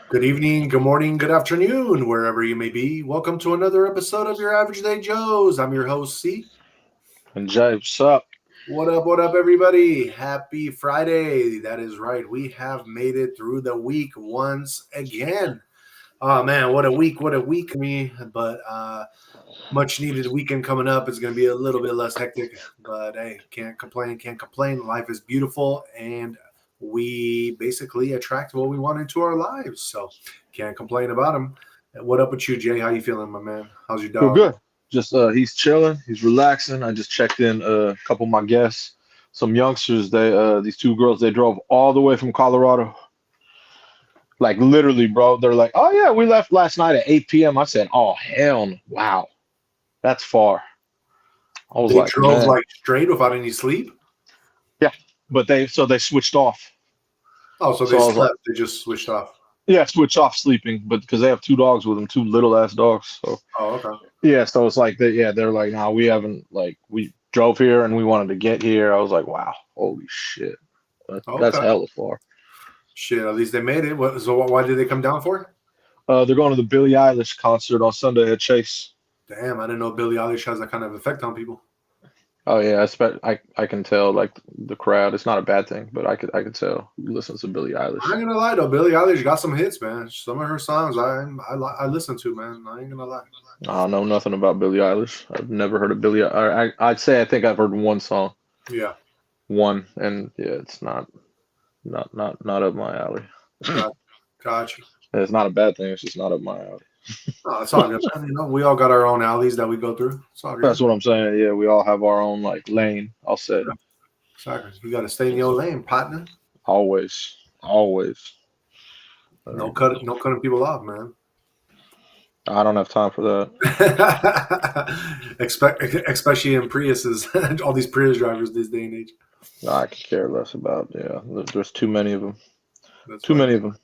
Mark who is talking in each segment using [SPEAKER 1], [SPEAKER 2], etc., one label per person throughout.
[SPEAKER 1] Good evening, good morning, good afternoon, wherever you may be. Welcome to another episode of your Average Day Joes. I'm your host, C.
[SPEAKER 2] And Jay, what's up?
[SPEAKER 1] What up, everybody? Happy Friday. That is right. We have made it through the week once again. Oh, man, what a week, me. But much needed weekend coming up. It's going to be a little bit less hectic. But hey, can't complain, can't complain. Life is beautiful, and we basically attract what we want into our lives. So can't complain about them. What up with you, Jay? How you feeling, my man? How's your
[SPEAKER 2] Feel
[SPEAKER 1] dog?
[SPEAKER 2] good. Just he's chilling, he's relaxing. I just checked in a couple of my guests, some youngsters. These two girls, they drove all the way from Colorado. Like literally, bro. They're like, oh yeah, we left last night at 8 p.m. I said, oh hell, wow, that's far. I was
[SPEAKER 1] They
[SPEAKER 2] like,
[SPEAKER 1] drove
[SPEAKER 2] man,
[SPEAKER 1] like straight without any sleep.
[SPEAKER 2] yeah. But they switched off.
[SPEAKER 1] Oh, so they
[SPEAKER 2] So I was like,
[SPEAKER 1] slept. They just switched off.
[SPEAKER 2] yeah, switch off sleeping, but because they have two dogs with them, two little ass dogs. So
[SPEAKER 1] Oh, okay.
[SPEAKER 2] yeah, so it's like they're like, nah, we haven't like we drove here and we wanted to get here. I was like, wow, holy shit. That's
[SPEAKER 1] Okay.
[SPEAKER 2] hella far.
[SPEAKER 1] Shit. At least they made it. Why did they come down for?
[SPEAKER 2] They're going to the Billie Eilish concert on Sunday at Chase.
[SPEAKER 1] Damn, I didn't know Billie Eilish has that kind of effect on people.
[SPEAKER 2] Oh yeah, I can tell like the crowd. It's not a bad thing, but I could tell who listens to Billie Eilish.
[SPEAKER 1] I ain't gonna lie though, Billie Eilish got some hits, man. Some of her songs I listen to, man. I ain't gonna lie.
[SPEAKER 2] I know nothing about Billie Eilish. I've never heard of Billie. I'd say I think I've heard one song,
[SPEAKER 1] Yeah,
[SPEAKER 2] one, and yeah, it's not up my alley.
[SPEAKER 1] got you.
[SPEAKER 2] It's not a bad thing. It's just not up my alley.
[SPEAKER 1] No, it's all good, man. You know, we all got our own alleys that we go through. It's all
[SPEAKER 2] That's
[SPEAKER 1] good.
[SPEAKER 2] what I'm saying. Yeah, we all have our own like lane. I'll say
[SPEAKER 1] Yeah, exactly. You got to stay in your lane, partner.
[SPEAKER 2] always, always.
[SPEAKER 1] No
[SPEAKER 2] Um,
[SPEAKER 1] no cutting people off, man.
[SPEAKER 2] I don't have time for that.
[SPEAKER 1] Especially in Priuses, all these Prius drivers this day and age.
[SPEAKER 2] I could care less about. Yeah, there's too many of them.
[SPEAKER 1] That's
[SPEAKER 2] Too
[SPEAKER 1] right.
[SPEAKER 2] many of them.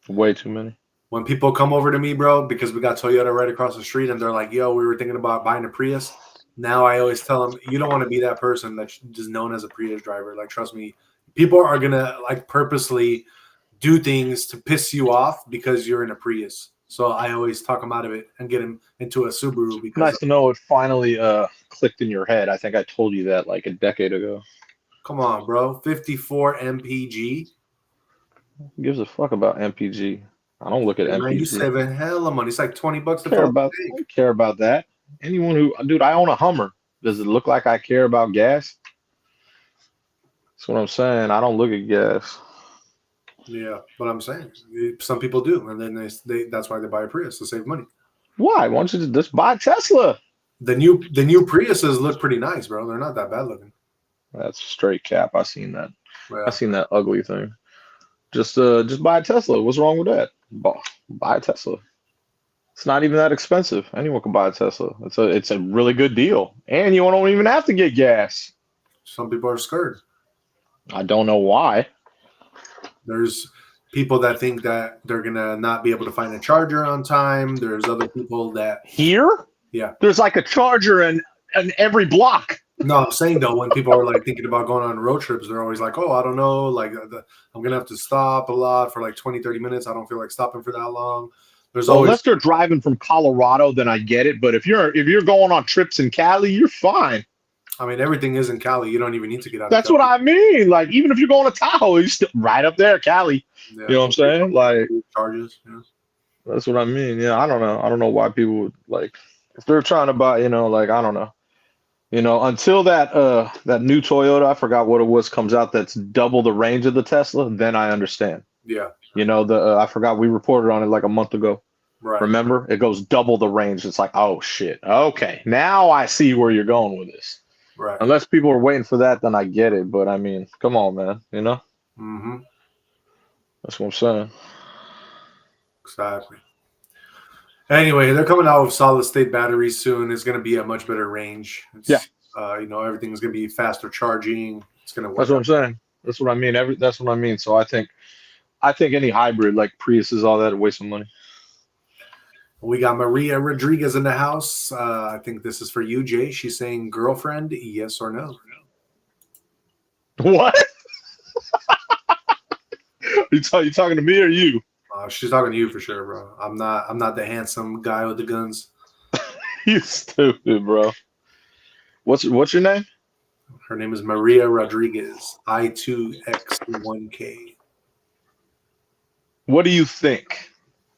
[SPEAKER 2] Way too many.
[SPEAKER 1] When people come over to me, bro, because we got Toyota right across the street, and they're like, "Yo, we were thinking about buying a Prius." Now I always tell them, you don't want to be that person that's just known as a Prius driver. Like, trust me, people are gonna like purposely do things to piss you off because you're in a Prius. So I always talk them out of it and get them into a Subaru because,
[SPEAKER 2] Nice to know it finally clicked in your head. I think I told you that like a decade ago.
[SPEAKER 1] come on, bro, 54 MPG.
[SPEAKER 2] Who gives a fuck about MPG? I don't look at
[SPEAKER 1] Hey, man, you
[SPEAKER 2] MPG.
[SPEAKER 1] saving hella money. It's like $20 to
[SPEAKER 2] Care
[SPEAKER 1] fill up
[SPEAKER 2] about
[SPEAKER 1] the
[SPEAKER 2] I
[SPEAKER 1] tank.
[SPEAKER 2] don't care about that. Anyone who dude, I own a Hummer. Does it look like I care about gas? That's what I'm saying. I don't look at gas.
[SPEAKER 1] Yeah, but I'm saying some people do, and then they that's why they buy a Prius to save money.
[SPEAKER 2] Why? Why don't you just buy a Tesla?
[SPEAKER 1] The new Priuses look pretty nice, bro. They're not that bad looking.
[SPEAKER 2] That's straight cap. I seen that. I
[SPEAKER 1] Yeah,
[SPEAKER 2] seen that ugly thing. Just buy a Tesla. What's wrong with that? Buy a Tesla. It's not even that expensive. Anyone can buy a Tesla. It's a really good deal, and you don't even have to get gas.
[SPEAKER 1] some people are scared.
[SPEAKER 2] I don't know why.
[SPEAKER 1] There's people that think that they're gonna not be able to find a charger on time. There's other people that,
[SPEAKER 2] Here,
[SPEAKER 1] yeah.
[SPEAKER 2] there's like a charger in every block.
[SPEAKER 1] No, I'm saying though, when people are like thinking about going on road trips, they're always like, "Oh, I don't know, like I'm gonna have to stop a lot for like 20, 30 minutes. I don't feel like stopping for that long." There's
[SPEAKER 2] Well,
[SPEAKER 1] always,
[SPEAKER 2] unless they're driving from Colorado, then I get it. But if you're going on trips in Cali, you're fine.
[SPEAKER 1] I mean, everything is in Cali. You don't even need to get out of
[SPEAKER 2] That's
[SPEAKER 1] Cali.
[SPEAKER 2] what I mean. Like even if you're going to Tahoe, you're still right up there, Cali. You
[SPEAKER 1] Yeah,
[SPEAKER 2] know what I'm saying? Like
[SPEAKER 1] charges. Yeah.
[SPEAKER 2] that's what I mean. Yeah, I don't know. I don't know why people would like if they're trying to buy. Like I don't know. Until that new Toyota, I forgot what it was, comes out that's double the range of the Tesla, then I understand.
[SPEAKER 1] Yeah.
[SPEAKER 2] The I forgot we reported on it like a month ago.
[SPEAKER 1] Right.
[SPEAKER 2] Remember? It goes double the range. It's like, oh shit. Okay, now I see where you're going with this.
[SPEAKER 1] Right.
[SPEAKER 2] Unless people are waiting for that, then I get it. But I mean, come on, man.
[SPEAKER 1] Mm-hmm.
[SPEAKER 2] That's what I'm saying.
[SPEAKER 1] Exactly. Anyway, they're coming out with solid state batteries soon. It's going to be a much better range.
[SPEAKER 2] Yeah,
[SPEAKER 1] Everything's going to be faster charging. It's going to
[SPEAKER 2] that's
[SPEAKER 1] work
[SPEAKER 2] what
[SPEAKER 1] out.
[SPEAKER 2] I'm saying. That's what I mean. That's what I mean. So I think any hybrid like Prius all that, a waste of money.
[SPEAKER 1] We got Maria Rodriguez in the house. I think this is for you, Jay. She's saying girlfriend, yes or no?
[SPEAKER 2] What? You talking to me or you?
[SPEAKER 1] She's talking to you for sure, bro. I'm not the handsome guy with the guns.
[SPEAKER 2] You stupid, bro. What's your name?
[SPEAKER 1] Her name is Maria Rodriguez. I2X1K.
[SPEAKER 2] What do you think?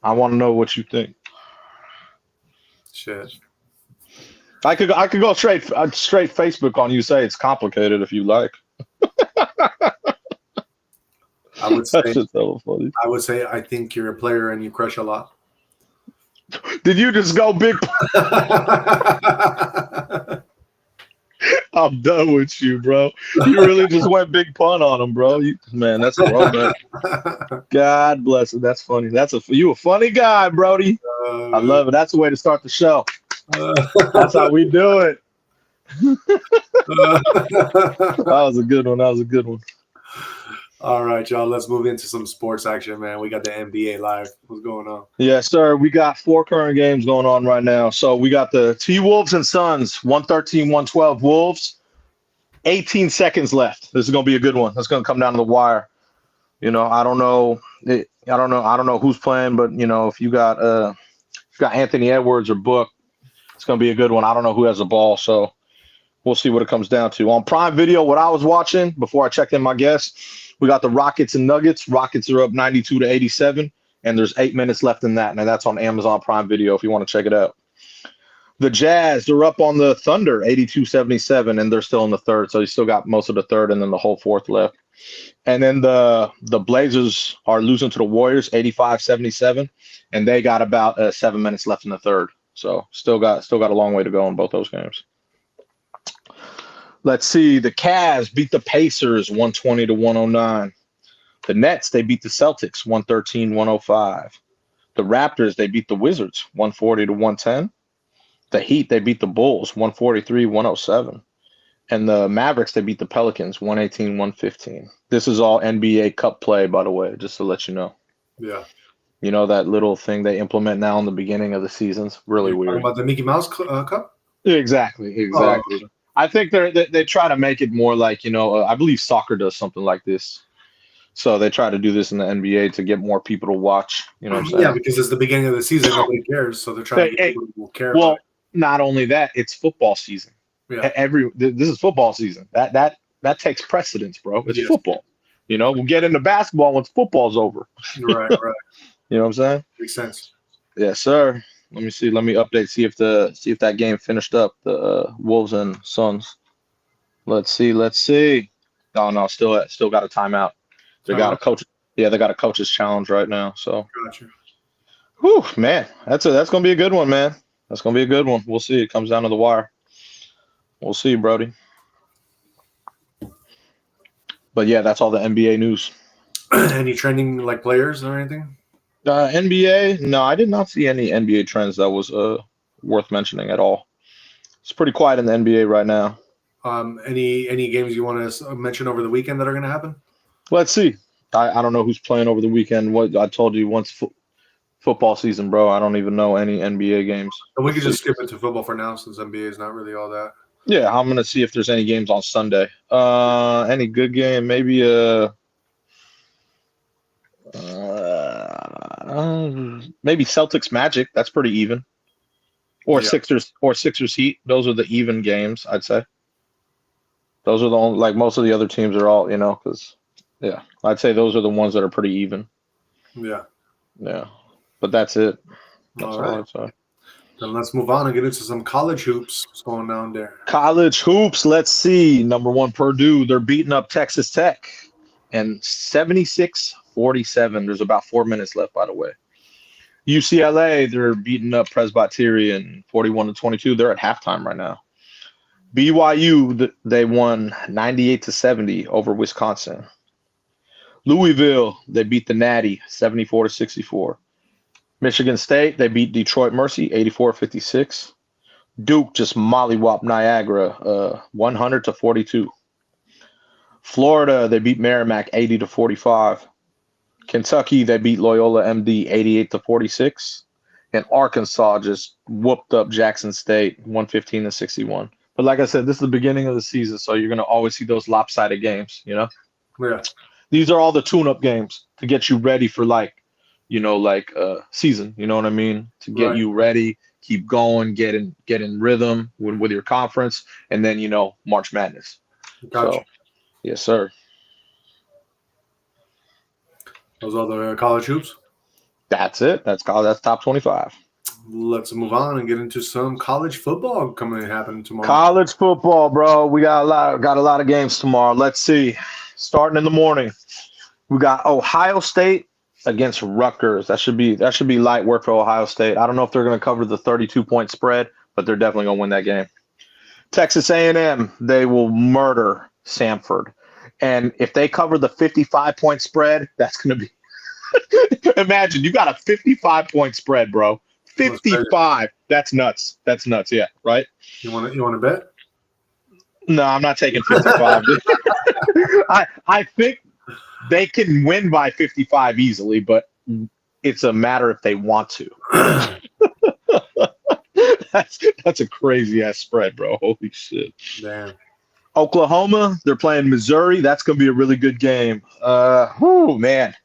[SPEAKER 2] I want to know what you think.
[SPEAKER 1] Shit.
[SPEAKER 2] I could go straight Facebook on you. Say it's complicated if you like.
[SPEAKER 1] I would say.
[SPEAKER 2] That's just so funny.
[SPEAKER 1] I would say I think you're a player and you crush a lot.
[SPEAKER 2] Did you just go big? I'm done with you, bro. You really just went big pun on him, bro. Man, that's a throwback. God bless it. That's funny. You a funny guy, Brody. I love it. That's the way to start the show. That's how we do it. That was a good one.
[SPEAKER 1] All right, y'all. Let's move into some sports action, man. We got the NBA live. What's going on?
[SPEAKER 2] Yes, sir. We got 4 current games going on right now. So we got the T-Wolves and Suns, 113-112 Wolves. 18 seconds left. This is going to be a good one. That's going to come down to the wire. You know, I don't know who's playing, but you know, if you got Anthony Edwards or Book, it's going to be a good one. I don't know who has the ball, so we'll see what it comes down to. On Prime Video, what I was watching before I checked in my guests, we got the Rockets and Nuggets. Rockets are up 92-87, and there's 8 minutes left in that. And that's on Amazon Prime Video if you want to check it out. The Jazz, they're up on the Thunder 82-77, and they're still in the third. So you still got most of the third and then the whole fourth left. And then the Blazers are losing to the Warriors 85-77, and they got about 7 minutes left in the third. So still got a long way to go in both those games. Let's see. The Cavs beat the Pacers 120-109. The Nets, they beat the Celtics 113-105. The Raptors, they beat the Wizards 140-110. The Heat, they beat the Bulls 143-107. And the Mavericks, they beat the Pelicans 118-115. This is all NBA Cup play, by the way, just to let you know.
[SPEAKER 1] Yeah.
[SPEAKER 2] You know that little thing they implement now in the beginning of the seasons? Really weird.
[SPEAKER 1] About the Mickey Mouse Cup?
[SPEAKER 2] Exactly. Oh. I think they try to make it more like, you know, I believe soccer does something like this. So they try to do this in the NBA to get more people to watch. You know what I'm saying?
[SPEAKER 1] Yeah, because it's the beginning of the season. Nobody cares. So they're trying to get people who care about it.
[SPEAKER 2] Not only that, it's football season.
[SPEAKER 1] Yeah.
[SPEAKER 2] This is football season. That takes precedence, bro. It's football. You know, we'll get into basketball once football's over.
[SPEAKER 1] Right.
[SPEAKER 2] You know what I'm saying?
[SPEAKER 1] Makes sense.
[SPEAKER 2] Yes, sir. Let me see. Let me update. See if that game finished up. The Wolves and Suns. Let's see. No. Still got a timeout. They got a coach. Yeah, they got a coach's challenge right now. So.
[SPEAKER 1] Gotcha.
[SPEAKER 2] Whew, man. That's gonna be a good one, man. That's gonna be a good one. We'll see. It comes down to the wire. We'll see, Brody. But yeah, that's all the NBA news.
[SPEAKER 1] Any trending like players or anything?
[SPEAKER 2] NBA? No, I did not see any NBA trends that was worth mentioning at all. It's pretty quiet in the NBA right now.
[SPEAKER 1] Any games you want to mention over the weekend that are going to happen?
[SPEAKER 2] Let's see. I don't know who's playing over the weekend. What I told you once football season, bro. I don't even know any NBA games.
[SPEAKER 1] We could just skip it to football for now since NBA is not really all that.
[SPEAKER 2] Yeah, I'm gonna see if there's any games on Sunday. Any good game? Maybe maybe Celtics Magic. That's pretty even. Or yeah. Sixers Heat. Those are the even games, I'd say. Those are the only, like most of the other teams are all, you know, because yeah, I'd say those are the ones that are pretty even.
[SPEAKER 1] Yeah.
[SPEAKER 2] But that's it.
[SPEAKER 1] That's all right. I'd say. Then let's move on and get into some college hoops. What's going on there?
[SPEAKER 2] College hoops. Let's see. Number 1, Purdue. They're beating up Texas Tech. And 76-47. There's about 4 minutes left, by the way. UCLA, they're beating up Presbyterian 41-22. They're at halftime right now. BYU, they won 98-70 over Wisconsin. Louisville, they beat the Natty 74-64. Michigan State, they beat Detroit Mercy 84-56. Duke just mollywopped Niagara 100-42. Florida, they beat Merrimack 80-45. Kentucky, they beat Loyola MD 88-46. And Arkansas just whooped up Jackson State 115-61. But like I said, this is the beginning of the season, so you're going to always see those lopsided games, you know?
[SPEAKER 1] Yeah.
[SPEAKER 2] These are all the tune-up games to get you ready for, like, like season. You know what I mean? To get
[SPEAKER 1] Right.
[SPEAKER 2] you ready, keep going, get in rhythm with your conference, and then March Madness.
[SPEAKER 1] Gotcha.
[SPEAKER 2] So yes, sir.
[SPEAKER 1] Those are the college hoops.
[SPEAKER 2] That's it. That's top 25.
[SPEAKER 1] Let's move on and get into some college football happening tomorrow.
[SPEAKER 2] College football, bro. We got a lot of games tomorrow. Let's see. Starting in the morning, we got Ohio State against Rutgers. That should be light work for Ohio State. I don't know if they're going to cover the 32-point spread, but they're definitely going to win that game. Texas A&M, they will murder Samford. And if they cover the 55-point spread, that's going to be imagine you got a 55-point spread, bro. 55. That's nuts. That's nuts. Yeah, right?
[SPEAKER 1] You want to bet?
[SPEAKER 2] No, I'm not taking 55. I think they can win by 55 easily, but it's a matter if they want to. That's a crazy ass spread, bro. Holy shit.
[SPEAKER 1] Damn.
[SPEAKER 2] Oklahoma, they're playing Missouri. That's gonna be a really good game. Man.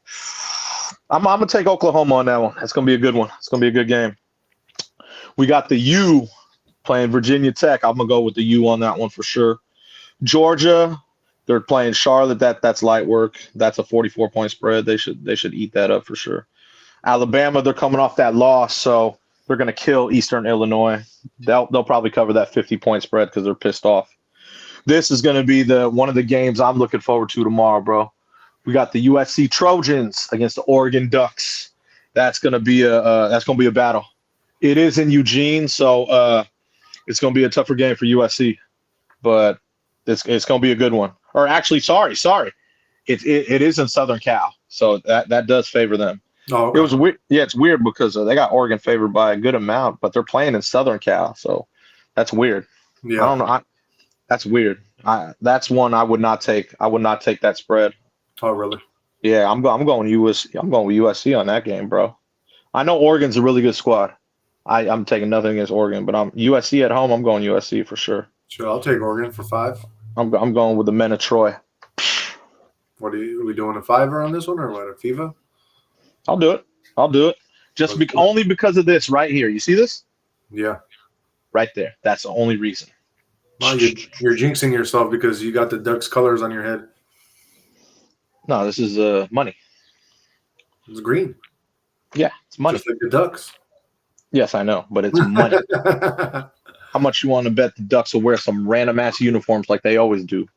[SPEAKER 2] I'm gonna take Oklahoma on that one. That's gonna be a good one. It's gonna be a good game. We got the U playing Virginia Tech. I'm gonna go with the U on that one for sure. Georgia, they're playing Charlotte. That's light work. That's a 44-point spread. They should eat that up for sure. Alabama, they're coming off that loss, so they're gonna kill Eastern Illinois. They'll probably cover that 50-point spread because they're pissed off. This is gonna be one of the games I'm looking forward to tomorrow, bro. We got the USC Trojans against the Oregon Ducks. That's gonna be a battle. It is in Eugene, so it's gonna be a tougher game for USC, but it's gonna be a good one. Or actually, sorry, it is in Southern Cal, so that does favor them.
[SPEAKER 1] Oh, okay.
[SPEAKER 2] It was weird. Yeah, it's weird because they got Oregon favored by a good amount, but they're playing in Southern Cal, so that's weird.
[SPEAKER 1] Yeah.
[SPEAKER 2] I don't know. That's weird. That's one I would not take. I would not take that spread.
[SPEAKER 1] Oh, really?
[SPEAKER 2] Yeah, I'm going USC. I'm going with USC on that game, bro. I know Oregon's a really good squad. I'm taking nothing against Oregon, but I'm USC at home. I'm going USC for sure.
[SPEAKER 1] Sure, I'll take Oregon for 5.
[SPEAKER 2] I'm going with the men of Troy.
[SPEAKER 1] Are we doing a 5-er on this one or what? A FIFA?
[SPEAKER 2] I'll do it. Just only because of this right here. You see this?
[SPEAKER 1] Yeah.
[SPEAKER 2] Right there. That's the only reason.
[SPEAKER 1] Well, you're jinxing yourself because you got the Ducks colors on your head.
[SPEAKER 2] No, this is money.
[SPEAKER 1] It's green.
[SPEAKER 2] Yeah, it's money.
[SPEAKER 1] Just like the Ducks.
[SPEAKER 2] Yes, I know, but it's money. How much you want to bet the Ducks will wear some random ass uniforms like they always do?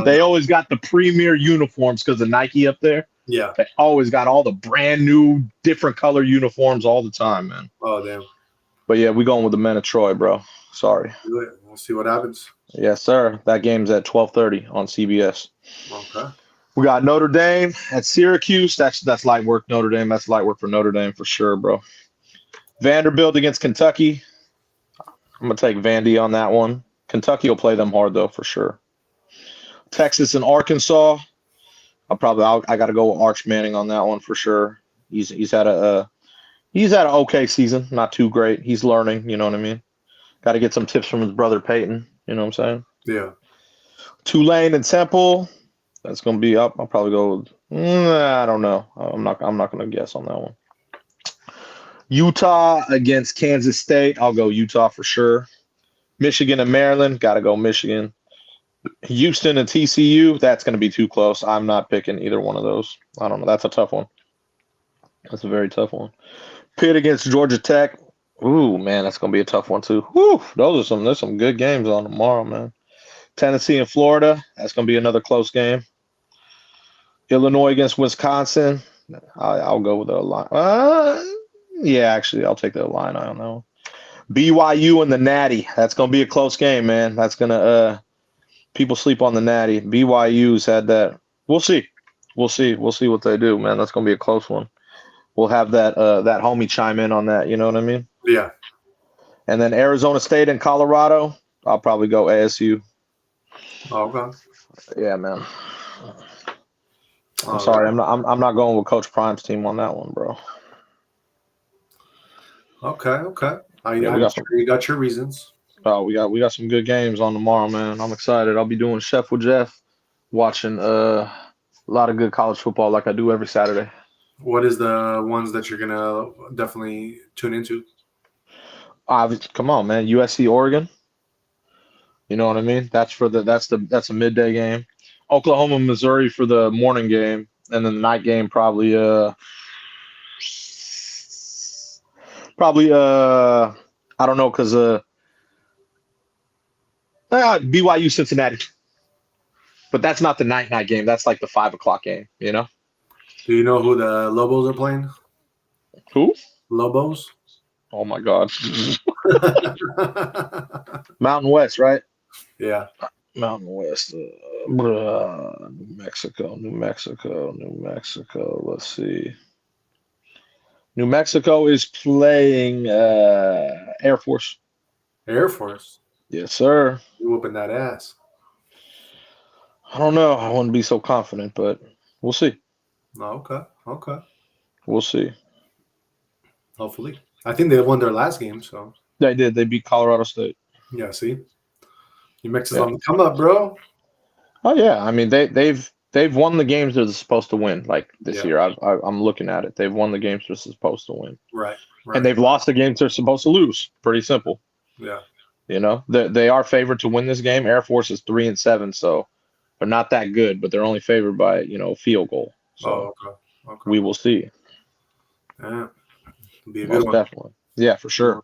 [SPEAKER 2] They always got the premier uniforms because of Nike up there.
[SPEAKER 1] Yeah.
[SPEAKER 2] They always got all the brand new, different color uniforms all the time, man.
[SPEAKER 1] Oh, damn.
[SPEAKER 2] But yeah, we going with the men of Troy, bro. Sorry.
[SPEAKER 1] Do it. We'll see what happens.
[SPEAKER 2] Yes, sir. That game's at 12:30 on CBS.
[SPEAKER 1] Okay.
[SPEAKER 2] We got Notre Dame at Syracuse. That's light work, Notre Dame. That's light work for Notre Dame for sure, bro. Vanderbilt against Kentucky. I'm going to take Vandy on that one. Kentucky will play them hard, though, for sure. Texas and Arkansas. I got to go with Arch Manning on that one for sure. He's had an okay season, not too great. He's learning, you know what I mean? Got to get some tips from his brother Peyton, you know what I'm saying?
[SPEAKER 1] Yeah.
[SPEAKER 2] Tulane and Temple. That's going to be up. I'll probably go with, I don't know. I'm not going to guess on that one. Utah against Kansas State. I'll go Utah for sure. Michigan and Maryland. Got to go Michigan. Houston and TCU. That's going to be too close. I'm not picking either one of those. I don't know. That's a tough one. That's a very tough one. Pitt against Georgia Tech. Ooh, man, that's going to be a tough one too. Whew, there's some good games on tomorrow, man. Tennessee and Florida. That's going to be another close game. Illinois against Wisconsin. I'll go with the line. Yeah, actually, I'll take the Illini on that one. BYU and the Natty. That's going to be a close game, man. That's going to people sleep on the Natty. BYU's had that. We'll see. We'll see what they do, man. That's going to be a close one. We'll have that homie chime in on that. You know what I mean?
[SPEAKER 1] Yeah.
[SPEAKER 2] And then Arizona State and Colorado. I'll probably go ASU.
[SPEAKER 1] Oh, okay.
[SPEAKER 2] Yeah, man. I'm sorry. I'm not going with Coach Prime's team on that one, bro.
[SPEAKER 1] Okay. I'm sure you got your reasons.
[SPEAKER 2] Oh, we got some good games on tomorrow, man. I'm excited. I'll be doing Chef with Jeff, watching a lot of good college football like I do every Saturday.
[SPEAKER 1] What is the ones that you're gonna definitely tune into?
[SPEAKER 2] Come on, man. USC Oregon. You know what I mean? That's a midday game. Oklahoma Missouri for the morning game, and then the night game probably I don't know because BYU Cincinnati, but that's not the night game. That's like the 5 o'clock game. You know
[SPEAKER 1] Do you know who the Lobos are playing?
[SPEAKER 2] who?
[SPEAKER 1] Lobos.
[SPEAKER 2] Oh my God, Mountain West, right?
[SPEAKER 1] Yeah.
[SPEAKER 2] Mountain West, New Mexico, New Mexico, New Mexico. Let's see. New Mexico is playing Air Force.
[SPEAKER 1] Air Force.
[SPEAKER 2] Yes, sir.
[SPEAKER 1] You whooping that ass.
[SPEAKER 2] I don't know. I wouldn't be so confident, but we'll see.
[SPEAKER 1] Okay. Okay.
[SPEAKER 2] We'll see.
[SPEAKER 1] Hopefully. I think they won their last game, so
[SPEAKER 2] They did. They beat Colorado State.
[SPEAKER 1] yeah, see? New Mexico's
[SPEAKER 2] Yeah.
[SPEAKER 1] on the come up, bro.
[SPEAKER 2] Oh yeah. I mean they've won the games they're supposed to win. Like this year, I'm looking at it. They've won the games they're supposed to win,
[SPEAKER 1] Right.
[SPEAKER 2] and they've lost the games they're supposed to lose. Pretty simple.
[SPEAKER 1] Yeah.
[SPEAKER 2] You know, they are favored to win this game. Air Force is 3-7, so they're not that good, but they're only favored by a field goal. So
[SPEAKER 1] okay. Okay.
[SPEAKER 2] we will see.
[SPEAKER 1] Yeah. Be a good
[SPEAKER 2] Most
[SPEAKER 1] one.
[SPEAKER 2] definitely. Yeah, for sure.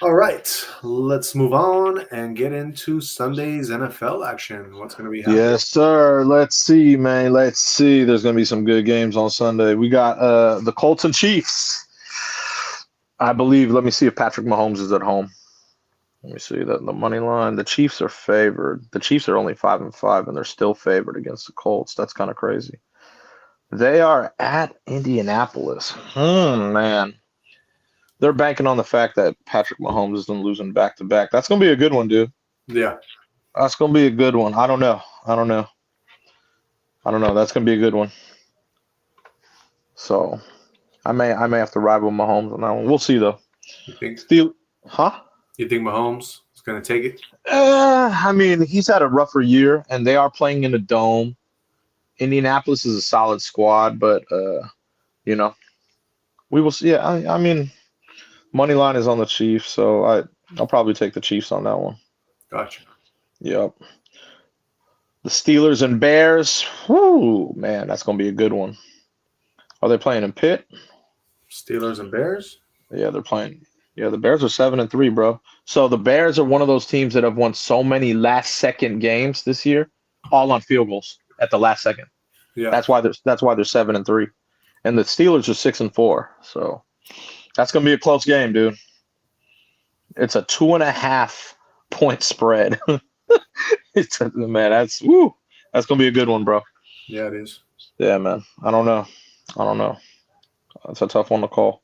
[SPEAKER 1] All right. Let's move on and get into Sunday's NFL action. What's going to be happening?
[SPEAKER 2] Yes, sir. Let's see, man. Let's see. There's going to be some good games on Sunday. We got the Colts and Chiefs. I believe. Let me see if Patrick Mahomes is at home. Let me see that the money line. The Chiefs are favored. The Chiefs are only 5-5, and they're still favored against the Colts. That's kind of crazy. They are at Indianapolis. Man. They're banking on the fact that Patrick Mahomes isn't losing back-to-back. That's going to be a good one, dude.
[SPEAKER 1] Yeah.
[SPEAKER 2] That's going to be a good one. I don't know. That's going to be a good one. So I may have to ride with Mahomes on that one. We'll see, though.
[SPEAKER 1] You think?
[SPEAKER 2] Huh?
[SPEAKER 1] You think Mahomes is going to take it?
[SPEAKER 2] I mean, he's had a rougher year, and they are playing in a dome. Indianapolis is a solid squad, but, we will see. Yeah, I mean, money line is on the Chiefs, so I'll probably take the Chiefs on that one.
[SPEAKER 1] Gotcha.
[SPEAKER 2] Yep. The Steelers and Bears. Whoo, man, that's going to be a good one. Are they playing in Pitt?
[SPEAKER 1] Steelers and Bears?
[SPEAKER 2] Yeah, they're playing. Yeah, the Bears are 7-3, bro. So the Bears are one of those teams that have won so many last-second games this year, all on field goals at the last second.
[SPEAKER 1] Yeah.
[SPEAKER 2] That's why they're 7-3, and the Steelers are 6-4. So that's going to be a close game, dude. It's a 2.5 point spread. Man, that's going to be a good one, bro.
[SPEAKER 1] Yeah, it is.
[SPEAKER 2] Yeah, man. I don't know. That's a tough one to call.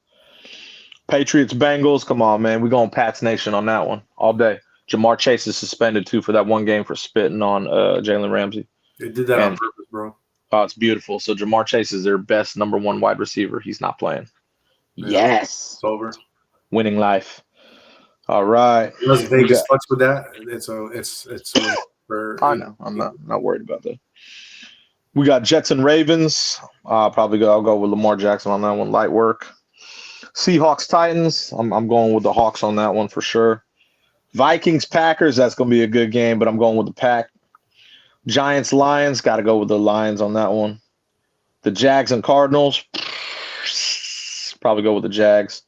[SPEAKER 2] Patriots, Bengals. Come on, man. We're going Pats Nation on that one all day. Jamar Chase is suspended, too, for that one game for spitting on Jalen Ramsey.
[SPEAKER 1] They did that on purpose, bro.
[SPEAKER 2] Oh, it's beautiful. So Jamar Chase is their best number one wide receiver. He's not playing.
[SPEAKER 1] Yeah.
[SPEAKER 2] Yes.
[SPEAKER 1] It's over.
[SPEAKER 2] Winning life. All right.
[SPEAKER 1] Unless Vegas fucks with that, it's for.
[SPEAKER 2] I know. I'm not worried about that. We got Jets and Ravens. I'll go with Lamar Jackson on that one. Light work. Seahawks Titans. I'm going with the Hawks on that one for sure. Vikings Packers. That's going to be a good game, but I'm going with the Pack. Giants Lions. Got to go with the Lions on that one. The Jags and Cardinals. Probably go with the Jags.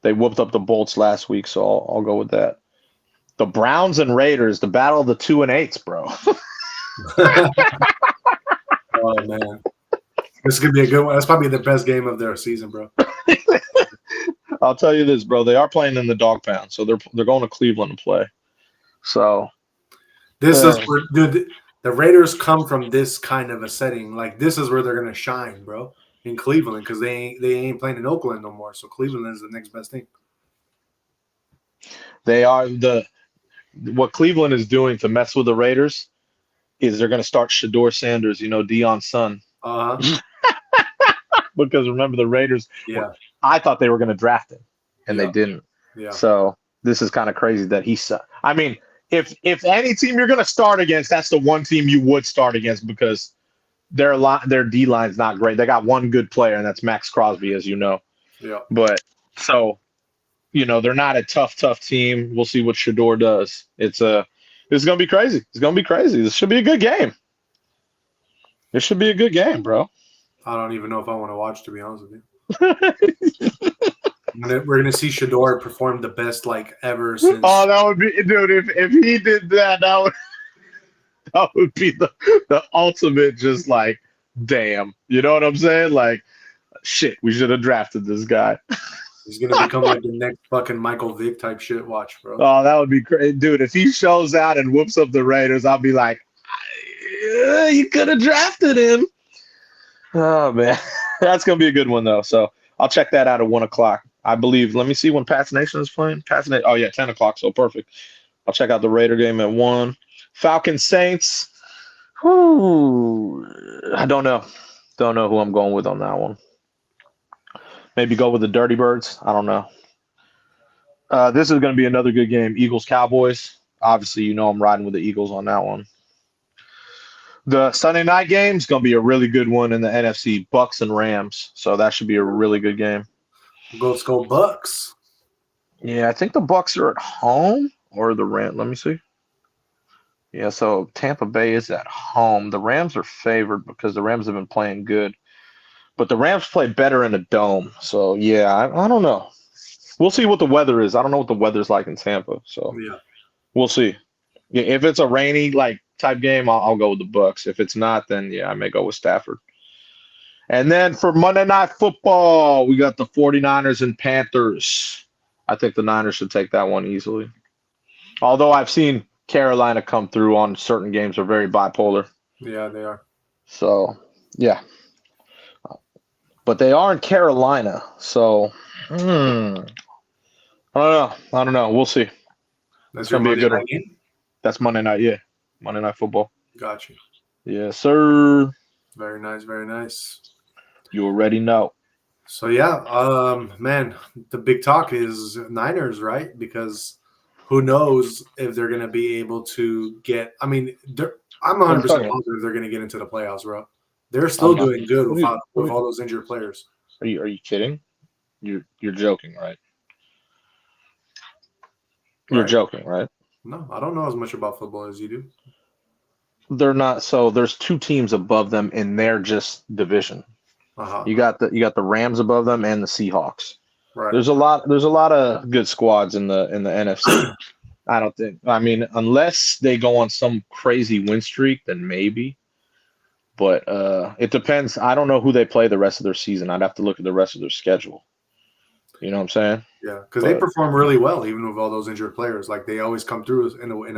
[SPEAKER 2] They whooped up the Bolts last week, so I'll go with that. The Browns and Raiders, the battle of the 2-8s, bro.
[SPEAKER 1] Oh, man. This is going to be a good one. That's probably the best game of their season, bro.
[SPEAKER 2] I'll tell you this, bro. They are playing in the dog pound, so they're going to Cleveland to play. So
[SPEAKER 1] this is where, dude, the Raiders come from this kind of a setting. Like, this is where they're going to shine, bro. In Cleveland, because they ain't playing in Oakland no more. So Cleveland is the next best thing.
[SPEAKER 2] They are what Cleveland is doing to mess with the Raiders is they're going to start Shador Sanders, Deion's son. Because remember the Raiders.
[SPEAKER 1] Yeah.
[SPEAKER 2] I thought they were going to draft him, and they didn't.
[SPEAKER 1] Yeah.
[SPEAKER 2] So this is kind of crazy that I mean, if any team you're going to start against, that's the one team you would start against because their D line's not great. They got one good player, and that's Max Crosby, as you know.
[SPEAKER 1] Yeah.
[SPEAKER 2] But so they're not a tough team. We'll see what Shador does. It's gonna be crazy. It's gonna be crazy. This should be a good game. It should be a good game, bro.
[SPEAKER 1] I don't even know if I want to watch, to be honest with you. We're gonna see Shador perform the best ever since.
[SPEAKER 2] Oh, that would be, dude. If he did that, that would be the ultimate. Just damn. You know what I'm saying? Shit. We should have drafted this guy.
[SPEAKER 1] He's gonna become the next fucking Michael Vick type shit. Watch, bro.
[SPEAKER 2] Oh, that would be crazy, dude. If he shows out and whoops up the Raiders, I'll be like, you could have drafted him. Oh man, that's gonna be a good one though. So I'll check that out at 1:00. I believe. Let me see when Pats Nation is playing. Pats Nation. Oh yeah, 10:00. So perfect. I'll check out the Raider game at 1. Falcons Saints. Whoo, I don't know. Don't know who I'm going with on that one. Maybe go with the Dirty Birds. I don't know. This is going to be another good game. Eagles Cowboys. Obviously, I'm riding with the Eagles on that one. The Sunday night game is going to be a really good one in the NFC. Bucks and Rams. So that should be a really good game.
[SPEAKER 1] Let's go Bucks.
[SPEAKER 2] Yeah, I think the Bucks are at home or the Rams. Let me see. Yeah, so Tampa Bay is at home. The Rams are favored because the Rams have been playing good. But the Rams play better in a dome. So, yeah, I don't know. We'll see what the weather is. I don't know what the weather's like in Tampa. So,
[SPEAKER 1] yeah,
[SPEAKER 2] we'll see. Yeah, if it's a rainy type game, I'll go with the Bucks. If it's not, then, yeah, I may go with Stafford. And then for Monday Night Football, we got the 49ers and Panthers. I think the Niners should take that one easily. Although I've seen Carolina come through on certain games are very bipolar.
[SPEAKER 1] Yeah, they are.
[SPEAKER 2] So, yeah. But they are in Carolina. So, I don't know. We'll see.
[SPEAKER 1] That's going to be a good game?
[SPEAKER 2] That's Monday night, yeah. Monday Night Football.
[SPEAKER 1] Gotcha.
[SPEAKER 2] Yes, sir.
[SPEAKER 1] Very nice, very nice.
[SPEAKER 2] You already know.
[SPEAKER 1] So, yeah, man, the big talk is Niners, right? Because who knows if they're going to be able to get – I'm 100% positive they're going to get into the playoffs, bro. They're still doing good with all those injured players.
[SPEAKER 2] Are you kidding? You're joking, right? You're joking, right?
[SPEAKER 1] No, I don't know as much about football as you do.
[SPEAKER 2] They're not. So there's 2 teams above them in their just division.
[SPEAKER 1] Uh-huh.
[SPEAKER 2] You got the Rams above them and the Seahawks.
[SPEAKER 1] Right.
[SPEAKER 2] There's a lot of good squads in the NFC. I don't think. Unless they go on some crazy win streak, then maybe. But it depends. I don't know who they play the rest of their season. I'd have to look at the rest of their schedule. You know what I'm saying?
[SPEAKER 1] Yeah, because they perform really well even with all those injured players. They always come through in a way.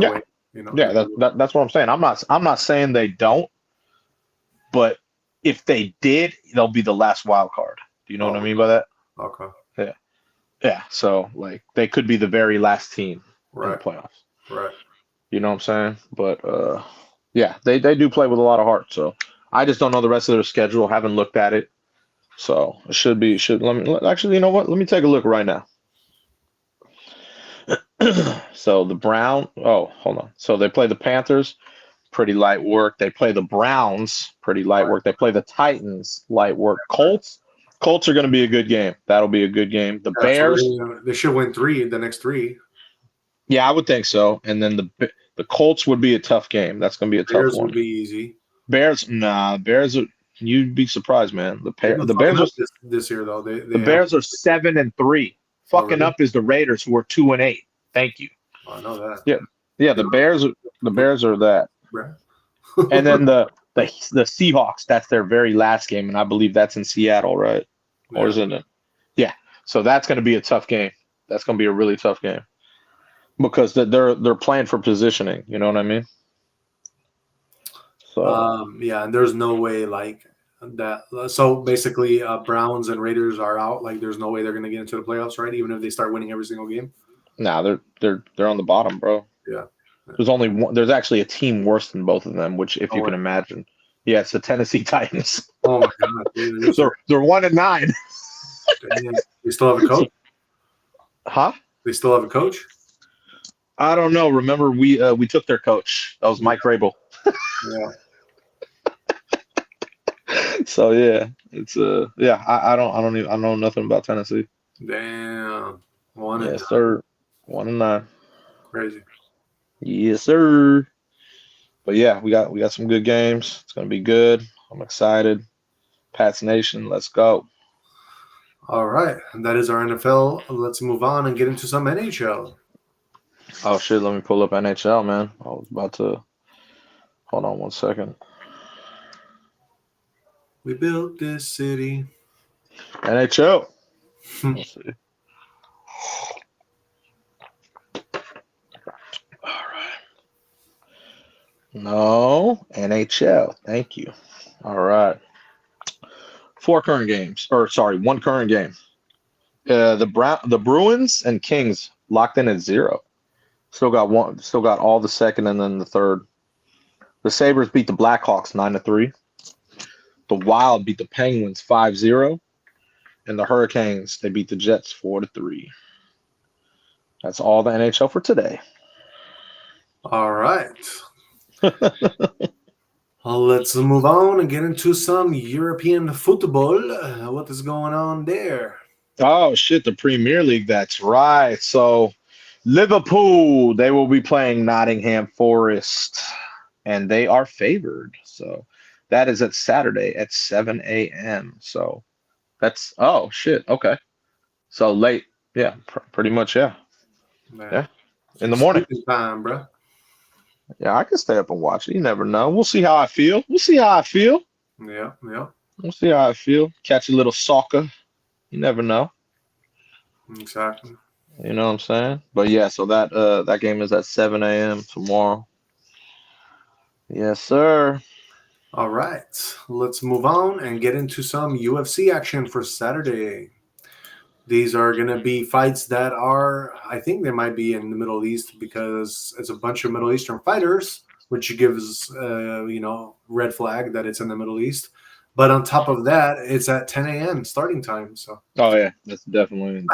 [SPEAKER 2] Yeah, that's what I'm saying. I'm not saying they don't, but if they did, they'll be the last wild card. Do you know what I mean by that?
[SPEAKER 1] Okay.
[SPEAKER 2] Yeah. So they could be the very last team in the playoffs.
[SPEAKER 1] Right.
[SPEAKER 2] You know what I'm saying? But yeah, they do play with a lot of heart. So I just don't know the rest of their schedule. Haven't looked at it. So it should actually, you know what? Let me take a look right now. So the hold on. So they play the Panthers, pretty light work. They play the Browns, pretty light work. They play the Titans, light work. Colts are going to be a good game. That'll be a good game. The Bears,
[SPEAKER 1] they should win the next 3.
[SPEAKER 2] Yeah, I would think so. And then the Colts would be a tough game. That's going to be a tough one.
[SPEAKER 1] Bears would be easy.
[SPEAKER 2] Bears are. You'd be surprised, man. The Bears are
[SPEAKER 1] this year though.
[SPEAKER 2] The Bears are 7-3. Fucking up is the Raiders, who are 2-8. Thank you.
[SPEAKER 1] I know that.
[SPEAKER 2] Yeah. The Bears are that.
[SPEAKER 1] Right.
[SPEAKER 2] And then the Seahawks. That's their very last game, and I believe that's in Seattle, right? Yeah. Or isn't it? Yeah. So that's going to be a tough game. That's going to be a really tough game because they're playing for positioning. You know what I mean? So
[SPEAKER 1] yeah, and there's no way that. So basically, Browns and Raiders are out. There's no way they're going to get into the playoffs, right? Even if they start winning every single game.
[SPEAKER 2] Nah, they're on the bottom, bro.
[SPEAKER 1] Yeah.
[SPEAKER 2] There's only one. There's actually a team worse than both of them, which, if you can imagine, yeah, it's the Tennessee Titans.
[SPEAKER 1] Oh my god, dude,
[SPEAKER 2] they're 1-9.
[SPEAKER 1] They still have a coach?
[SPEAKER 2] Huh?
[SPEAKER 1] They still have a coach?
[SPEAKER 2] I don't know. Remember, we took their coach. That was Mike Rabel.
[SPEAKER 1] Yeah.
[SPEAKER 2] So yeah, it's yeah. I know nothing about Tennessee.
[SPEAKER 1] Damn. 1-9.
[SPEAKER 2] Yes, sir. 1-9.
[SPEAKER 1] Crazy.
[SPEAKER 2] Yes, sir. But yeah, we got some good games. It's gonna be good. I'm excited. Pats Nation, let's go.
[SPEAKER 1] All right. And that is our NFL. Let's move on and get into some NHL.
[SPEAKER 2] Oh shit, let me pull up NHL, man. I was about to hold on one second.
[SPEAKER 1] We built this city.
[SPEAKER 2] NHL. Let's see. All right. No, NHL. Thank you. All right. Four current games, or sorry, one current game. The Bruins and Kings locked in at 0. Still got one. Still got all the second and then the third. The Sabres beat the Blackhawks 9-3. The Wild beat the Penguins 5-0. And the Hurricanes, they beat the Jets 4-3. That's all the NHL for today.
[SPEAKER 1] All right. Well, let's move on and get into some European football. What is going on there?
[SPEAKER 2] Oh shit, the Premier League. That's right. So Liverpool, they will be playing Nottingham Forest, and they are favored. So that is at Saturday at 7 a.m. So that's oh shit. Okay. So late. Yeah, pretty much. Yeah.
[SPEAKER 1] Man,
[SPEAKER 2] Yeah. In the morning.
[SPEAKER 1] sleeping time, bro.
[SPEAKER 2] Yeah, I can stay up and watch it. You never know. We'll see how I feel. We'll see how I feel.
[SPEAKER 1] Yeah, yeah,
[SPEAKER 2] We'll see how I feel. Catch a little soccer. You never know.
[SPEAKER 1] exactly.
[SPEAKER 2] You know what I'm saying? But yeah, so that game is at 7 a.m. tomorrow. Yes, sir.
[SPEAKER 1] All right, let's move on and get into some UFC action for Saturday. These are going to be fights that are, I think they might be in the Middle East because it's a bunch of Middle Eastern fighters, which gives, red flag that it's in the Middle East. But on top of that, it's at 10 a.m. starting time. So,
[SPEAKER 2] Oh yeah, that's definitely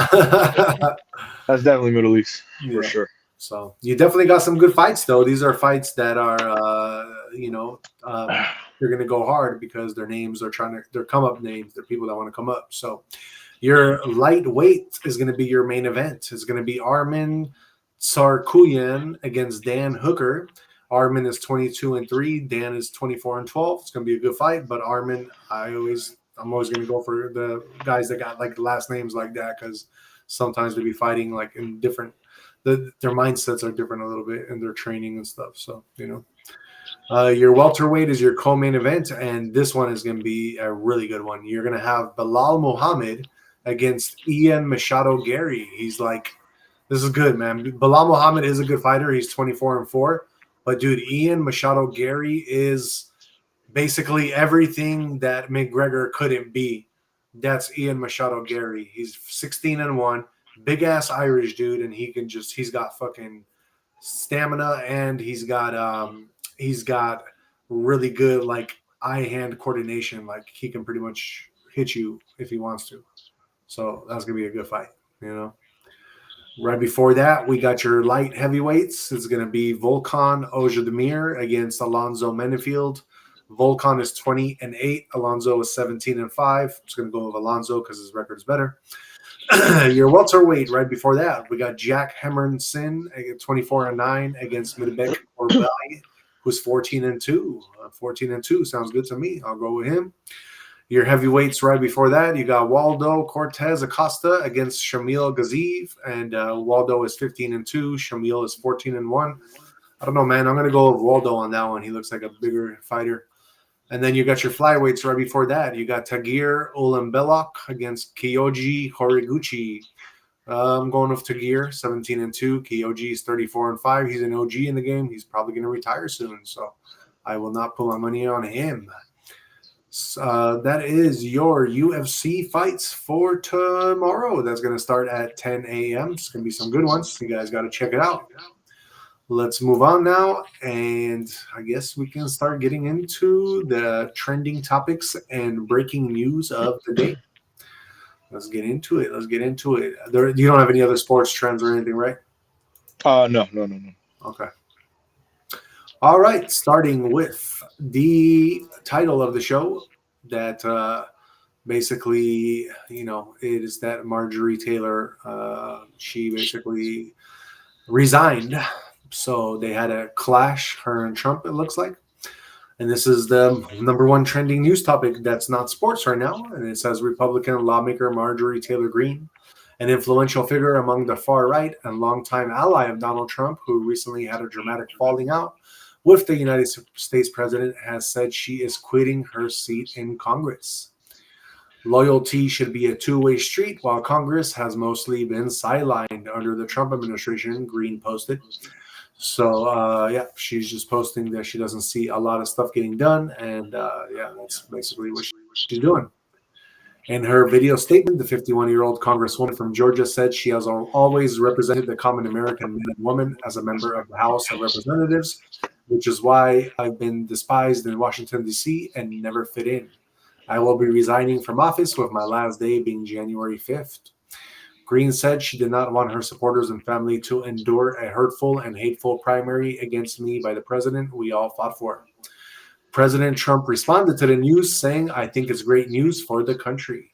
[SPEAKER 2] Middle East for
[SPEAKER 1] yeah.
[SPEAKER 2] sure.
[SPEAKER 1] So you definitely got some good fights, though. These are fights that are, they're going to go hard because their names are they're come up names. They're people that want to come up. So your lightweight is going to be your main event. It's going to be Armin Tsarkuyan against Dan Hooker. Armin is 22-3. Dan is 24-12. It's going to be a good fight. But Armin, I'm always going to go for the guys that got like last names like that because sometimes they be fighting like in different. Their mindsets are different a little bit in their training and stuff. So your welterweight is your co-main event, and this one is going to be a really good one. You're going to have Bilal Muhammad against Ian Machado Gary. He's like, this is good, man. Bilal Muhammad is a good fighter. He's 24-4. But, dude, Ian Machado Gary is basically everything that McGregor couldn't be. That's Ian Machado Gary. He's 16-1, big-ass Irish dude, and he's got fucking stamina, and he's got really good, like, eye-hand coordination. Like, he can pretty much hit you if he wants to. So that's going to be a good fight, Right before that, we got your light heavyweights. It's going to be Volkan Ozdemir against Alonzo Menefield. Volkan is 20-8. Alonzo is 17-5. I'm just going to go with Alonzo because his record is better. Your welterweight right before that, we got Jack Hermanson at 24-9 against Midbek Orbelli, who's 14-2. 14-2 sounds good to me. I'll go with him. Your heavyweights right before that, you got Waldo Cortez Acosta against Shamil Gaziev, and Waldo is 15-2. Shamil is 14-1. I don't know, man. I'm gonna go with Waldo on that one. He looks like a bigger fighter. And then you got your flyweights right before that. You got Tagir Ulambelok against Kyoji Horiguchi. I'm going with Tagir, 17-2. Kyoji is 34-5. He's an OG in the game. He's probably going to retire soon, so I will not put my money on him. That is your UFC fights for tomorrow. That's going to start at 10 a.m. It's going to be some good ones. You guys got to check it out. Let's move on now, and I guess we can start getting into the trending topics and breaking news of the day. Let's get into it. You don't have any other sports trends or anything, right?
[SPEAKER 2] No.
[SPEAKER 1] Okay. All right. Starting with the title of the show, that basically, it is that Marjorie Taylor, she basically resigned. So they had a clash, her and Trump, it looks like. And this is the number one trending news topic that's not sports right now. And it says Republican lawmaker Marjorie Taylor Greene, an influential figure among the far right and longtime ally of Donald Trump, who recently had a dramatic falling out with the United States president, has said she is quitting her seat in Congress. Loyalty should be a two-way street, while Congress has mostly been sidelined under the Trump administration, Greene posted. So, yeah, she's just posting that she doesn't see a lot of stuff getting done. And, yeah, that's basically what she's doing. In her video statement, the 51-year-old Congresswoman from Georgia said she has always represented the common American man and woman as a member of the House of Representatives, which is why I've been despised in Washington, D.C. and never fit in. I will be resigning from office with my last day being January 5th. Greene said she did not want her supporters and family to endure a hurtful and hateful primary against me by the president we all fought for. President Trump responded to the news saying, I think it's great news for the country.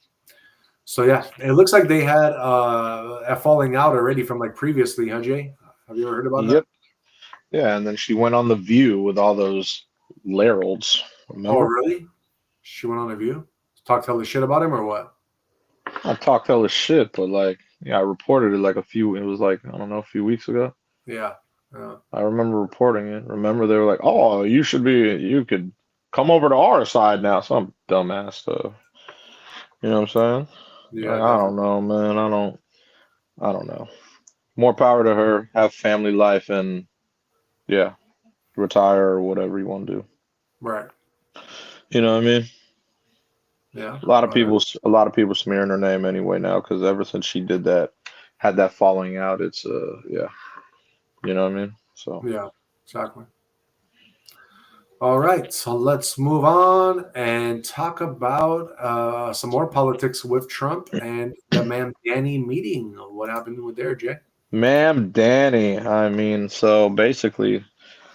[SPEAKER 1] So, yeah, it looks like they had a falling out already from like previously, huh, Jay? Have you ever heard about that?
[SPEAKER 2] Yep. Yeah, and then she went on The View with all those Lerolds. Remember?
[SPEAKER 1] Oh, really? She went on a View? Talk hella shit about him or what?
[SPEAKER 2] I talked hella shit, but like, yeah, I reported it like a few weeks ago.
[SPEAKER 1] Yeah.
[SPEAKER 2] I remember reporting it. Remember they were like, oh, you could come over to our side now. Some dumbass stuff. You know what I'm saying?
[SPEAKER 1] Yeah.
[SPEAKER 2] Like, I don't know, man. I don't know. More power to her. Have family life and yeah, retire or whatever you want to do.
[SPEAKER 1] Right.
[SPEAKER 2] You know what I mean?
[SPEAKER 1] Yeah.
[SPEAKER 2] A lot of people smearing her name anyway now because ever since she had that falling out, it's yeah. You know what I mean? So
[SPEAKER 1] yeah, exactly. All right, so let's move on and talk about some more politics with Trump and the Ma'am Danny meeting. What happened with there, Jay?
[SPEAKER 2] Ma'am Danny, I mean, so basically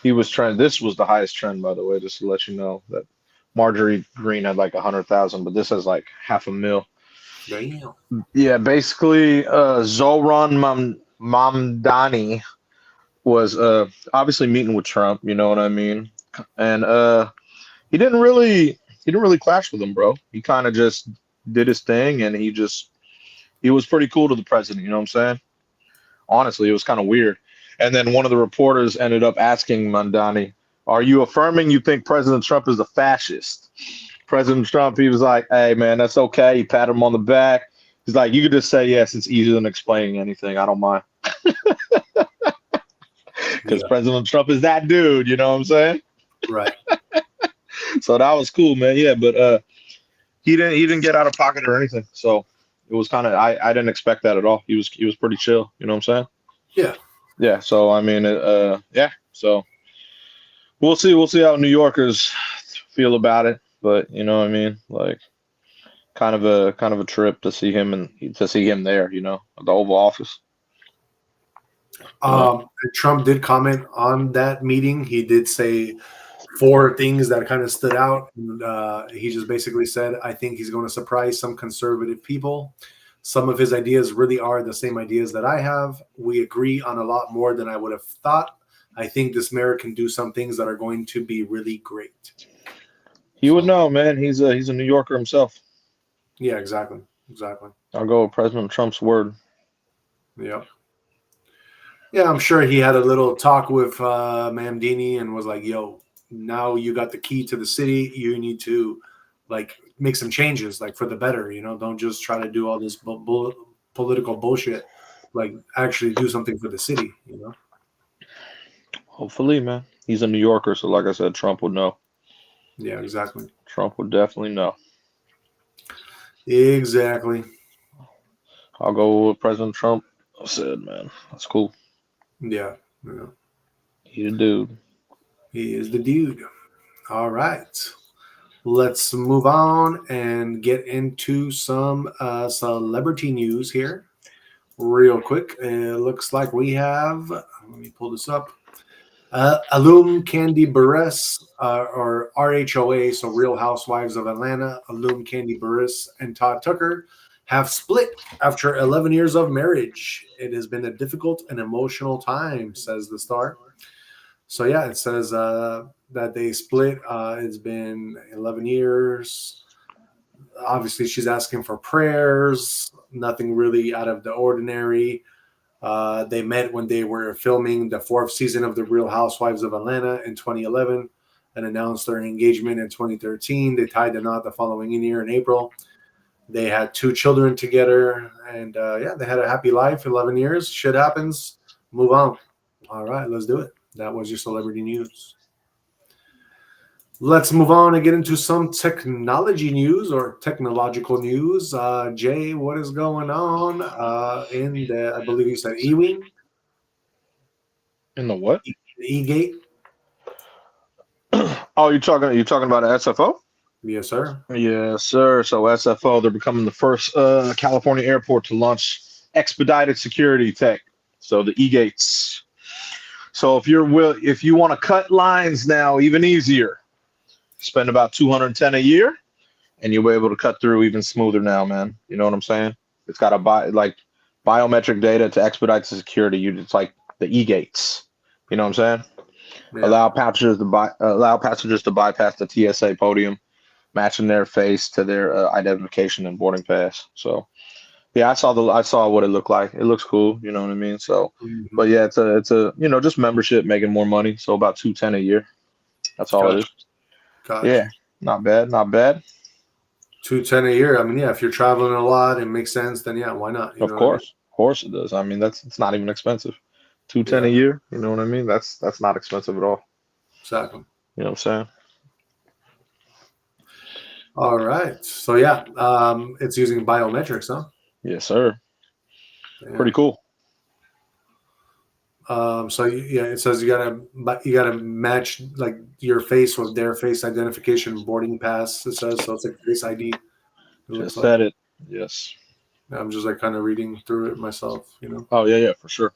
[SPEAKER 2] he was trying, this was the highest trend, by the way, just to let you know that Marjorie Greene had like 100,000, but this has like 500,000.
[SPEAKER 1] Damn.
[SPEAKER 2] Yeah, basically Zoran Mamdani was obviously meeting with Trump, you know what I mean? And he didn't really clash with him, bro. He kind of just did his thing and he was pretty cool to the president, you know what I'm saying? Honestly, it was kind of weird. And then one of the reporters ended up asking Mamdani, "Are you affirming you think President Trump is a fascist?" President Trump, he was like, "Hey man, that's okay." He patted him on the back. He's like, "You could just say yes, it's easier than explaining anything. I don't mind." Because President Trump is that dude, you know what I'm saying?
[SPEAKER 1] Right.
[SPEAKER 2] So that was cool, man. Yeah, but he didn't get out of pocket or anything. So it was kind of I didn't expect that at all. He was pretty chill, you know what I'm saying?
[SPEAKER 1] Yeah.
[SPEAKER 2] Yeah. So I mean, yeah. So we'll see how New Yorkers feel about it. But you know what I mean? Like kind of a trip to see him there, you know, at the Oval Office.
[SPEAKER 1] Trump did comment on that meeting. He did say 4 things that kind of stood out. And, he just basically said, I think he's going to surprise some conservative people. Some of his ideas really are the same ideas that I have. We agree on a lot more than I would have thought. I think this mayor can do some things that are going to be really great.
[SPEAKER 2] He would know, man. He's a New Yorker himself.
[SPEAKER 1] Yeah, exactly.
[SPEAKER 2] I'll go with President Trump's word.
[SPEAKER 1] Yeah. Yeah, I'm sure he had a little talk with Mamdani and was like, yo, now you got the key to the city. You need to like make some changes, like for the better, you know, don't just try to do all this political bullshit, like actually do something for the city, you know?
[SPEAKER 2] Hopefully, man. He's a New Yorker, so like I said, Trump would know.
[SPEAKER 1] Yeah, exactly.
[SPEAKER 2] Trump would definitely know.
[SPEAKER 1] Exactly.
[SPEAKER 2] I'll go with President Trump. I said, man, that's cool.
[SPEAKER 1] Yeah.
[SPEAKER 2] He's a dude.
[SPEAKER 1] He is the dude. All right. Let's move on and get into some celebrity news here real quick. It looks like we have, let me pull this up. Alum Candy Buress, or RHOA, so Real Housewives of Atlanta, Alum Candy Buress and Todd Tucker have split after 11 years of marriage. It has been a difficult and emotional time, says the star. So, yeah, it says that they split. It's been 11 years. Obviously, she's asking for prayers, nothing really out of the ordinary. They met when they were filming the fourth season of The Real Housewives of Atlanta in 2011 and announced their engagement in 2013. They tied the knot the following year in April. They had 2 children together, and yeah, they had a happy life, 11 years. Shit happens. Move on. All right, let's do it. That was your celebrity news. Let's move on and get into some technology news or technological news. Jay, what is going on in the, I believe you said E-Wing?
[SPEAKER 2] In the what?
[SPEAKER 1] E-Gate?
[SPEAKER 2] Oh, you're talking about SFO?
[SPEAKER 1] Yes, sir.
[SPEAKER 2] Yes, sir. So SFO, they're becoming the first California airport to launch expedited security tech. So the e-gates. So if you want to cut lines now even easier, spend about 210 a year, and you'll be able to cut through even smoother now, man. You know what I'm saying? It's got biometric data to expedite the security. It's like the e-gates. You know what I'm saying?
[SPEAKER 1] Yeah.
[SPEAKER 2] Allow passengers to bypass the TSA podium, matching their face to their identification and boarding pass. So yeah, I saw what it looked like. It looks cool. You know what I mean? So, but yeah, it's a just membership making more money. So about 210 a year. That's all it is.
[SPEAKER 1] Gotcha.
[SPEAKER 2] Yeah, not bad, not bad.
[SPEAKER 1] 210 a year. I mean, yeah, if you're traveling a lot, it makes sense. Then yeah, why not? You know what I mean?
[SPEAKER 2] Of course it does. I mean, it's not even expensive. 210
[SPEAKER 1] Yeah,
[SPEAKER 2] a year. You know what I mean? That's not expensive at all.
[SPEAKER 1] exactly.
[SPEAKER 2] You know what I'm saying?
[SPEAKER 1] All right. So yeah, it's using biometrics, huh?
[SPEAKER 2] Yes, sir.
[SPEAKER 1] Yeah.
[SPEAKER 2] Pretty cool.
[SPEAKER 1] So yeah, it says you gotta match like your face with their face identification boarding pass. It says so. It's like Face ID. It looks
[SPEAKER 2] Just
[SPEAKER 1] like.
[SPEAKER 2] said it. Yes.
[SPEAKER 1] I'm just like kind of reading through it myself, you know.
[SPEAKER 2] Oh yeah, for sure.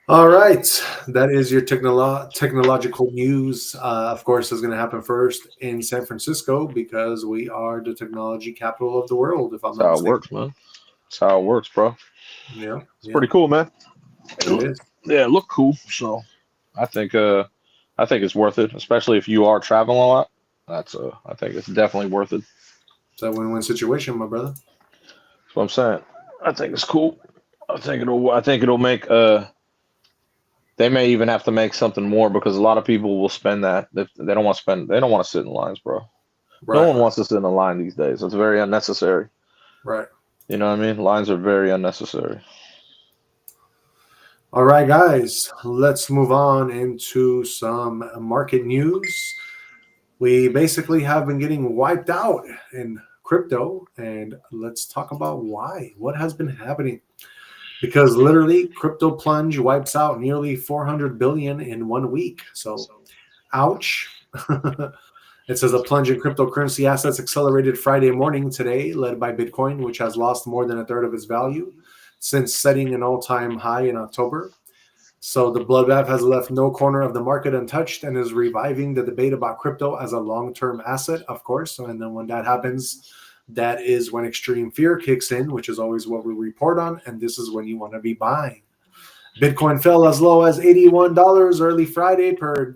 [SPEAKER 1] All right, that is your technological news. Of course, is going to happen first in San Francisco because we are the technology capital of the world. If I'm
[SPEAKER 2] That's
[SPEAKER 1] not
[SPEAKER 2] how it
[SPEAKER 1] mistaken.
[SPEAKER 2] works, man. That's how it works, bro.
[SPEAKER 1] Yeah,
[SPEAKER 2] It's pretty cool, man.
[SPEAKER 1] it is.
[SPEAKER 2] Yeah, it looked cool. So I think it's worth it, especially if you are traveling a lot. I think it's definitely worth it.
[SPEAKER 1] It's a win-win situation, my brother.
[SPEAKER 2] That's what I'm saying. I think it's cool. I think it'll make they may even have to make something more because a lot of people will spend that. They don't want to spend. They don't want to sit in lines, bro.
[SPEAKER 1] Right,
[SPEAKER 2] No one wants to sit in a line these days. It's very unnecessary.
[SPEAKER 1] right.
[SPEAKER 2] You know what I mean? Lines are very unnecessary.
[SPEAKER 1] All right, guys, let's move on into some market news. We basically have been getting wiped out in crypto, and let's talk about why. What has been happening? Because literally, crypto plunge wipes out nearly 400 billion in 1 week. So, ouch. It says a plunge in cryptocurrency assets accelerated Friday morning today, led by Bitcoin, which has lost more than a third of its value since setting an all-time high in October. So the bloodbath has left no corner of the market untouched and is reviving the debate about crypto as a long-term asset, of course. And then when that happens, that is when extreme fear kicks in, which is always what we report on. And this is when you want to be buying. Bitcoin fell as low as $81 early Friday per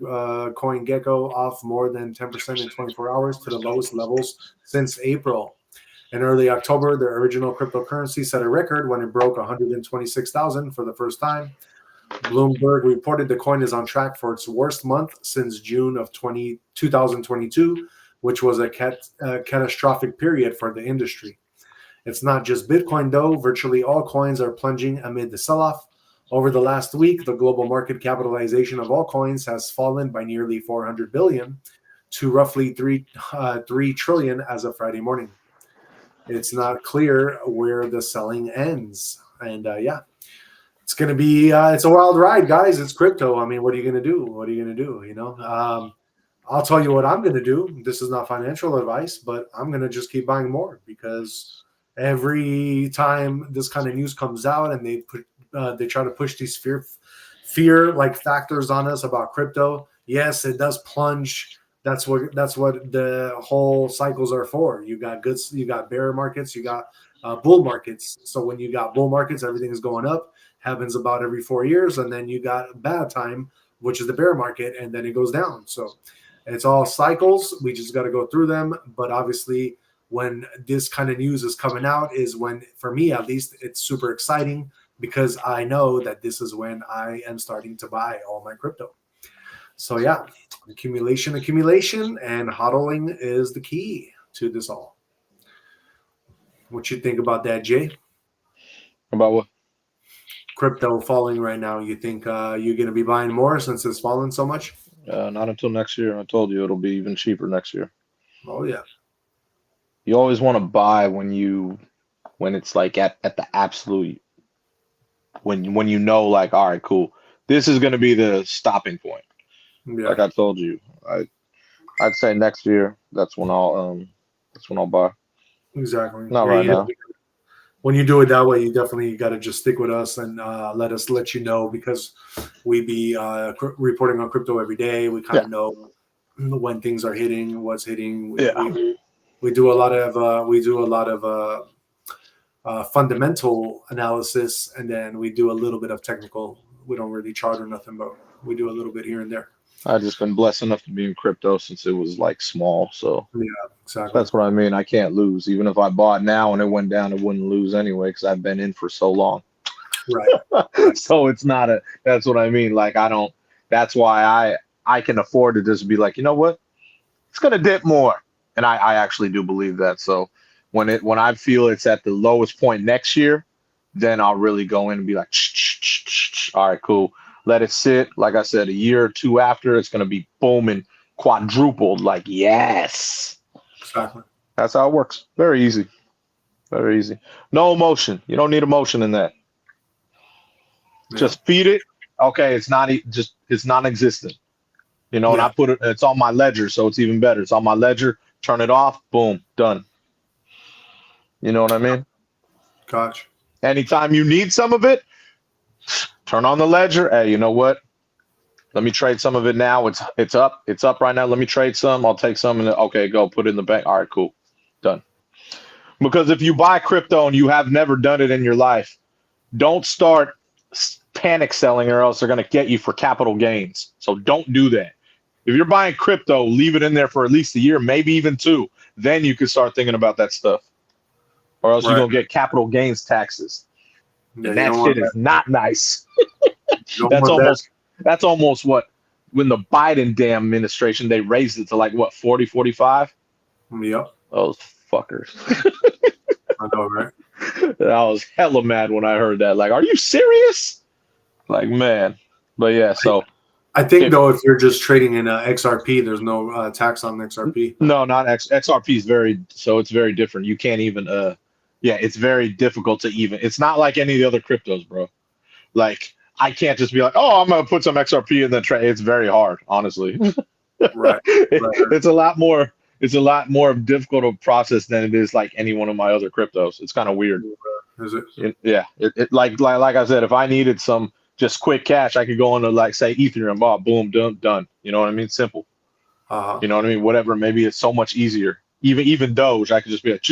[SPEAKER 1] CoinGecko, off more than 10% in 24 hours to the lowest levels since April. In early October, the original cryptocurrency set a record when it broke 126,000 for the first time. Bloomberg reported the coin is on track for its worst month since June of 2022, which was a catastrophic period for the industry. It's not just Bitcoin, though. Virtually all coins are plunging amid the sell-off. Over the last week, the global market capitalization of all coins has fallen by nearly 400 billion to roughly 3 trillion as of Friday morning. It's not clear where the selling ends. And yeah, it's going to be, it's a wild ride, guys. It's crypto. I mean, what are you going to do? What are you going to do? You know, I'll tell you what I'm going to do. This is not financial advice, but I'm going to just keep buying more because every time this kind of news comes out and they try to push these fear like factors on us about crypto. Yes, it does plunge. That's what the whole cycles are for. You got you got bear markets, you got bull markets. So when you got bull markets, everything is going up. Happens about every 4 years, and then you got bad time, which is the bear market, and then it goes down. So it's all cycles. We just got to go through them. But obviously, when this kind of news is coming out, is when, for me at least, it's super exciting because I know that this is when I am starting to buy all my crypto. So yeah, accumulation, and hodling is the key to this all. What you think about that, Jay?
[SPEAKER 2] About what?
[SPEAKER 1] Crypto falling right now. You think you're going to be buying more since it's fallen so much?
[SPEAKER 2] Not until next year. I told you it'll be even cheaper next year.
[SPEAKER 1] Oh yeah.
[SPEAKER 2] You always want to buy when it's like at the absolute, when you know, like, all right, cool, this is going to be the stopping point.
[SPEAKER 1] Yeah.
[SPEAKER 2] Like I told you, I'd say next year. That's when I'll buy.
[SPEAKER 1] Exactly.
[SPEAKER 2] Not right now.
[SPEAKER 1] When you do it that way, you definitely got to just stick with us and let you know, because we be reporting on crypto every day. We kind of know when things are hitting, what's hitting. We do a lot of fundamental analysis, and then we do a little bit of technical. We don't really chart or nothing, but we do a little bit here and there.
[SPEAKER 2] I've just been blessed enough to be in crypto since it was like small. So
[SPEAKER 1] yeah, exactly.
[SPEAKER 2] That's what I mean. I can't lose. Even if I bought now and it went down, it wouldn't lose anyway because I've been in for so long.
[SPEAKER 1] Right.
[SPEAKER 2] So it's not that's what I mean. Like that's why I can afford to just be like, you know what? It's going to dip more. And I actually do believe that. So when I feel it's at the lowest point next year, then I'll really go in and be like, all right, cool. Let it sit. Like I said, a year or two after, it's going to be booming, quadrupled. Like, yes.
[SPEAKER 1] Exactly.
[SPEAKER 2] That's how it works. Very easy. Very easy. No emotion. You don't need emotion in that. Yeah. Just feed it. Okay, it's non-existent. You know, and I put it's on my ledger, so it's even better. It's on my ledger. Turn it off. Boom. Done. You know what I mean?
[SPEAKER 1] Gotcha.
[SPEAKER 2] Anytime you need some of it, turn on the ledger. Hey, you know what? Let me trade some of it now. It's up. It's up right now. Let me trade some. I'll take some and okay, go put it in the bank. All right, cool. Done. Because if you buy crypto and you have never done it in your life, don't start panic selling or else they're going to get you for capital gains. So don't do that. If you're buying crypto, leave it in there for at least a year, maybe even 2. Then you can start thinking about that stuff. Or else you're going to get capital gains taxes. Yeah, and that shit is not nice. That's almost what, when the Biden damn administration, they raised it to like what, 40, 45?
[SPEAKER 1] Yep.
[SPEAKER 2] Those fuckers.
[SPEAKER 1] I know, right?
[SPEAKER 2] I was hella mad when I heard that. Like, are you serious? Like, man. But yeah, so.
[SPEAKER 1] I think though, if you're just trading in XRP, there's no tax on XRP.
[SPEAKER 2] No, not XRP is it's very different. You can't even, it's very difficult to even, it's not like any of the other cryptos, bro. Like, I can't just be like, oh, I'm going to put some XRP in the trade. It's very hard, honestly.
[SPEAKER 1] Right.
[SPEAKER 2] It's a lot more difficult of process than it is like any one of my other cryptos. It's kind of weird.
[SPEAKER 1] Is it?
[SPEAKER 2] Yeah. Like I said, if I needed some just quick cash, I could go into like say Ethereum, boom, done. You know what I mean? Simple. You know what I mean? Whatever. Maybe it's so much easier. Even Doge, I could just be like,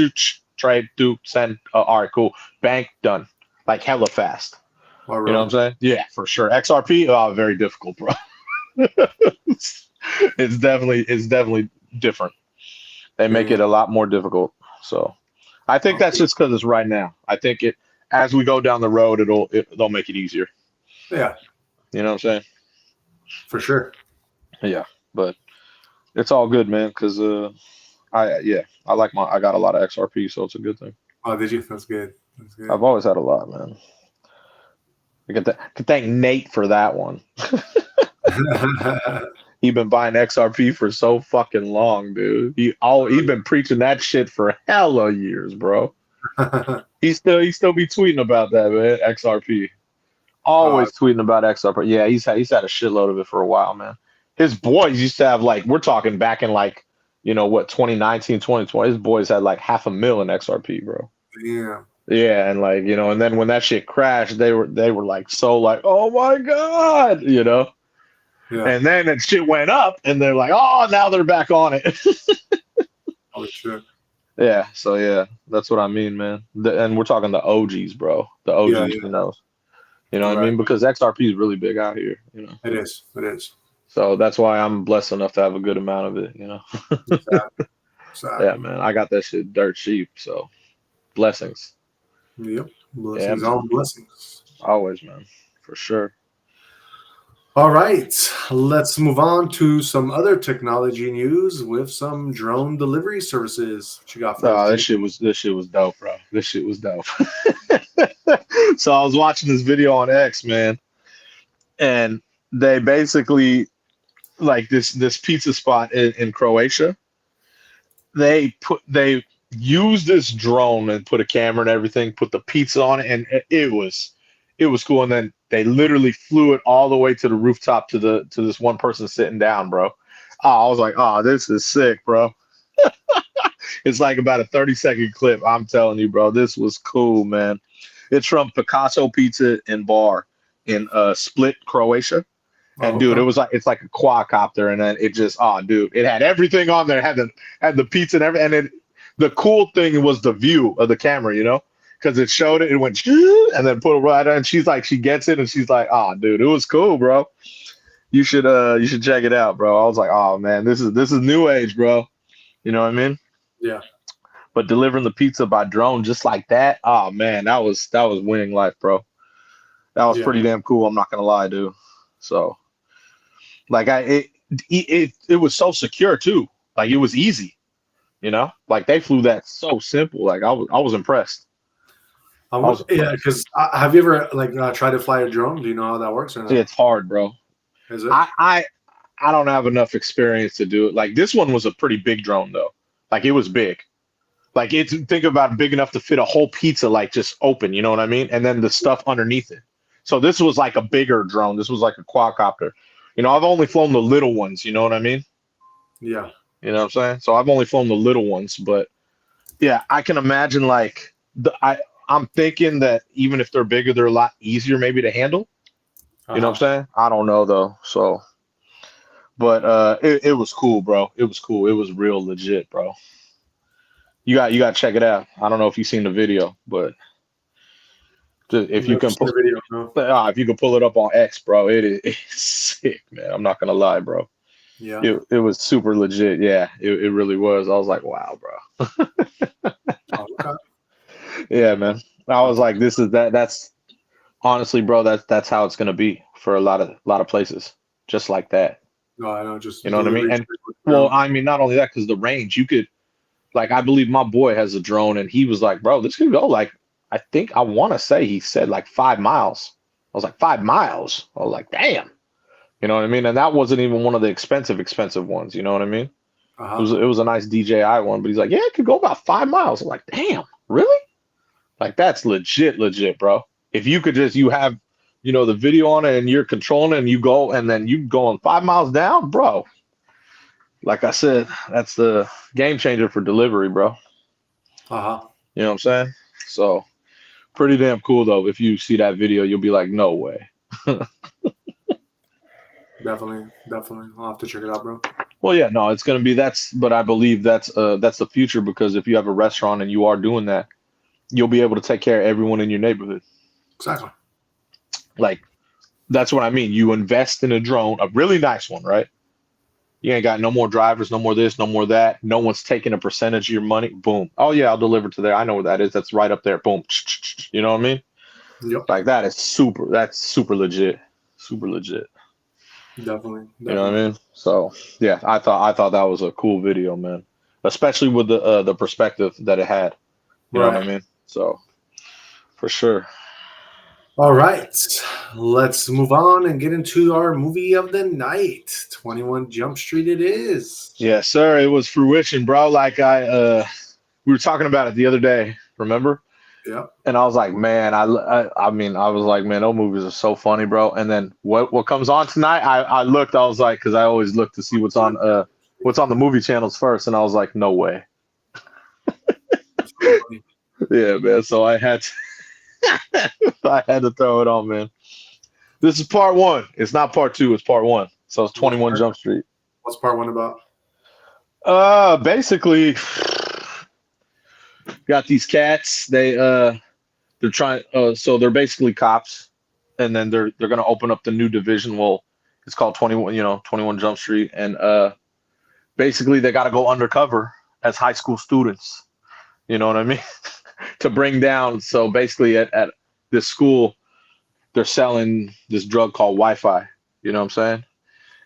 [SPEAKER 2] trade, do, send. All right, cool. Bank, done. Like hella fast.
[SPEAKER 1] Right.
[SPEAKER 2] You know what I'm saying? Yeah, for sure. XRP, very difficult, bro. It's definitely different. They make it a lot more difficult. So I think that's just because it's right now. I think as we go down the road, they'll make it easier.
[SPEAKER 1] Yeah.
[SPEAKER 2] You know what I'm saying?
[SPEAKER 1] For sure.
[SPEAKER 2] Yeah, but it's all good, man. Because I got a lot of XRP, so it's a good thing.
[SPEAKER 1] Oh, did you? That's good.
[SPEAKER 2] I've always had a lot, man. I could thank Nate for that one. He been buying XRP for so fucking long, dude. He been preaching that shit for hella years, bro. he still be tweeting about that, man. XRP. Always tweeting about XRP. Yeah, he's had a shitload of it for a while, man. His boys used to have like, we're talking back in like, you know what, 2019, 2020. His boys had like $500,000 in XRP, bro.
[SPEAKER 1] Yeah.
[SPEAKER 2] Yeah, and like, and then when that shit crashed, they were like so like, oh my God,
[SPEAKER 1] Yeah.
[SPEAKER 2] and then that shit went up and they're like, oh, now they're back on it.
[SPEAKER 1] Oh shit.
[SPEAKER 2] Yeah, so yeah, that's what I mean, man. And we're talking the OGs, bro. The
[SPEAKER 1] Yeah,
[SPEAKER 2] OGs,
[SPEAKER 1] yeah.
[SPEAKER 2] you know what I
[SPEAKER 1] Right.
[SPEAKER 2] mean? Because XRP is really big out here.
[SPEAKER 1] It is. It is.
[SPEAKER 2] So that's why I'm blessed enough to have a good amount of it.
[SPEAKER 1] Exactly.
[SPEAKER 2] Yeah,
[SPEAKER 1] Exactly.
[SPEAKER 2] man, I got that shit dirt cheap, so blessings.
[SPEAKER 1] Yep.
[SPEAKER 2] Yeah,
[SPEAKER 1] Blessings
[SPEAKER 2] man.
[SPEAKER 1] on blessings.
[SPEAKER 2] Always, man. For sure.
[SPEAKER 1] All right, let's move on to some other technology news with some drone delivery services. What you got for us,
[SPEAKER 2] Oh,
[SPEAKER 1] Jake?
[SPEAKER 2] this shit was dope, bro. This shit was dope. So I was watching this video on X, man, and they basically like this pizza spot in Croatia. They used this drone and put a camera and everything, put the pizza on it, and it was cool. And then they literally flew it all the way to the rooftop to this one person sitting down, bro. Oh, I was like, oh, this is sick, bro. It's like about a 30-second clip. I'm telling you, bro, this was cool, man. It's from Picasso Pizza and Bar in Split, Croatia. And
[SPEAKER 1] Oh,
[SPEAKER 2] dude,
[SPEAKER 1] okay.
[SPEAKER 2] it's like a quadcopter, and then it just dude, it had everything on there. It had the pizza and everything. And the cool thing was the view of the camera, because it showed it, it went and then put it right on. And she gets it, and she's like, oh, dude, it was cool, bro. You should check it out, bro. I was like, oh man, this is new age, bro. You know what I mean?
[SPEAKER 1] Yeah,
[SPEAKER 2] But delivering the pizza by drone just like that, oh man, that was winning life, bro. That was
[SPEAKER 1] yeah,
[SPEAKER 2] pretty damn cool. I'm not gonna lie, dude. So like it was so secure too. Like it was easy, Like they flew that so simple. Like I was impressed. I was
[SPEAKER 1] yeah.
[SPEAKER 2] impressed.
[SPEAKER 1] Because have you ever tried to fly a drone? Do you know how that works or
[SPEAKER 2] See,
[SPEAKER 1] not?
[SPEAKER 2] it's hard, bro.
[SPEAKER 1] Is it?
[SPEAKER 2] I don't have enough experience to do it. Like this one was a pretty big drone though. Like it was big. Like it's think about big enough to fit a whole pizza like just open, you know what I mean? And then the stuff underneath it. So this was like a bigger drone. This was like a quadcopter. I've only flown the little ones, you know what I mean?
[SPEAKER 1] Yeah.
[SPEAKER 2] You know what I'm saying? So I've only flown the little ones, but yeah, I can imagine like I'm thinking that even if they're bigger, they're a lot easier maybe to handle. You know what
[SPEAKER 1] Uh-huh.
[SPEAKER 2] I'm saying? I don't know though. So but it was cool, bro. It was cool. It was real legit, bro. You got to check it out. I don't know if you've seen the video, but if you
[SPEAKER 1] Never
[SPEAKER 2] can
[SPEAKER 1] seen
[SPEAKER 2] pull
[SPEAKER 1] the video. No.
[SPEAKER 2] if you can pull it up on X, bro, it's sick, man. I'm not gonna lie, bro.
[SPEAKER 1] Yeah.
[SPEAKER 2] It was super legit. Yeah, it really was. I was like, wow, bro.
[SPEAKER 1] Oh, okay.
[SPEAKER 2] Yeah, man. I was like, this is that's honestly, bro, that's how it's gonna be for a lot of places. Just like that.
[SPEAKER 1] No, I know. Just
[SPEAKER 2] You know what I mean?
[SPEAKER 1] delivery
[SPEAKER 2] And
[SPEAKER 1] with
[SPEAKER 2] well,
[SPEAKER 1] drone.
[SPEAKER 2] I mean, not only that, because the range, you could like I believe my boy has a drone and he was like, bro, this could go like I want to say he said like 5 miles. I was like, 5 miles. I was like, damn. You know what I mean? And that wasn't even one of the expensive ones. You know what I mean? It
[SPEAKER 1] Uh-huh.
[SPEAKER 2] was it was a nice DJI one, but he's like, yeah, it could go about 5 miles. I'm like, damn, really? Like that's legit, bro. If you could just you have the video on it and you're controlling it and you go and then you go on 5 miles down, bro. Like I said, that's the game changer for delivery, bro.
[SPEAKER 1] Uh-huh.
[SPEAKER 2] You know what I'm saying? So pretty damn cool though. If you see that video, you'll be like, no way.
[SPEAKER 1] Definitely. Definitely. I'll have to check it out, bro.
[SPEAKER 2] Well, yeah, no, it's gonna be but I believe that's the future because if you have a restaurant and you are doing that, you'll be able to take care of everyone in your neighborhood.
[SPEAKER 1] Exactly.
[SPEAKER 2] Like that's what I mean. You invest in a drone, a really nice one, right? You ain't got no more drivers, no more this, no more that. No one's taking a percentage of your money. Boom. Oh yeah, I'll deliver to there. I know where that is. That's right up there. Boom. You know what I mean?
[SPEAKER 1] Yep.
[SPEAKER 2] Like that's super legit. Super legit.
[SPEAKER 1] Definitely.
[SPEAKER 2] You know what
[SPEAKER 1] Definitely.
[SPEAKER 2] I mean? So yeah, I thought that was a cool video, man. Especially with the perspective that it had. You know what I
[SPEAKER 1] Right.
[SPEAKER 2] mean? So for sure.
[SPEAKER 1] All right. Let's move on and get into our movie of the night. 21 Jump Street it is.
[SPEAKER 2] Yeah, sir. It was fruition, bro. Like we were talking about it the other day. Remember?
[SPEAKER 1] Yep.
[SPEAKER 2] And I was like, man, I mean, I was like, man, those movies are so funny, bro. And then what comes on tonight? I looked, I was like, because I always look to see what's on the movie channels first, and I was like, no way.
[SPEAKER 1] That's so funny.
[SPEAKER 2] Yeah, man. So I had to, I had to throw it on, man. This is part one. It's not part two. It's part one. So it's
[SPEAKER 1] What's
[SPEAKER 2] 21
[SPEAKER 1] part,
[SPEAKER 2] Jump Street.
[SPEAKER 1] what's part one about?
[SPEAKER 2] Basically, got these cats. They're trying. So they're basically cops, and then they're gonna open up the new division. Well, it's called 21. 21 Jump Street, and basically they got to go undercover as high school students. You know what I mean? To bring down. So basically, at this school, they're selling this drug called Wi-Fi. You know what I'm saying?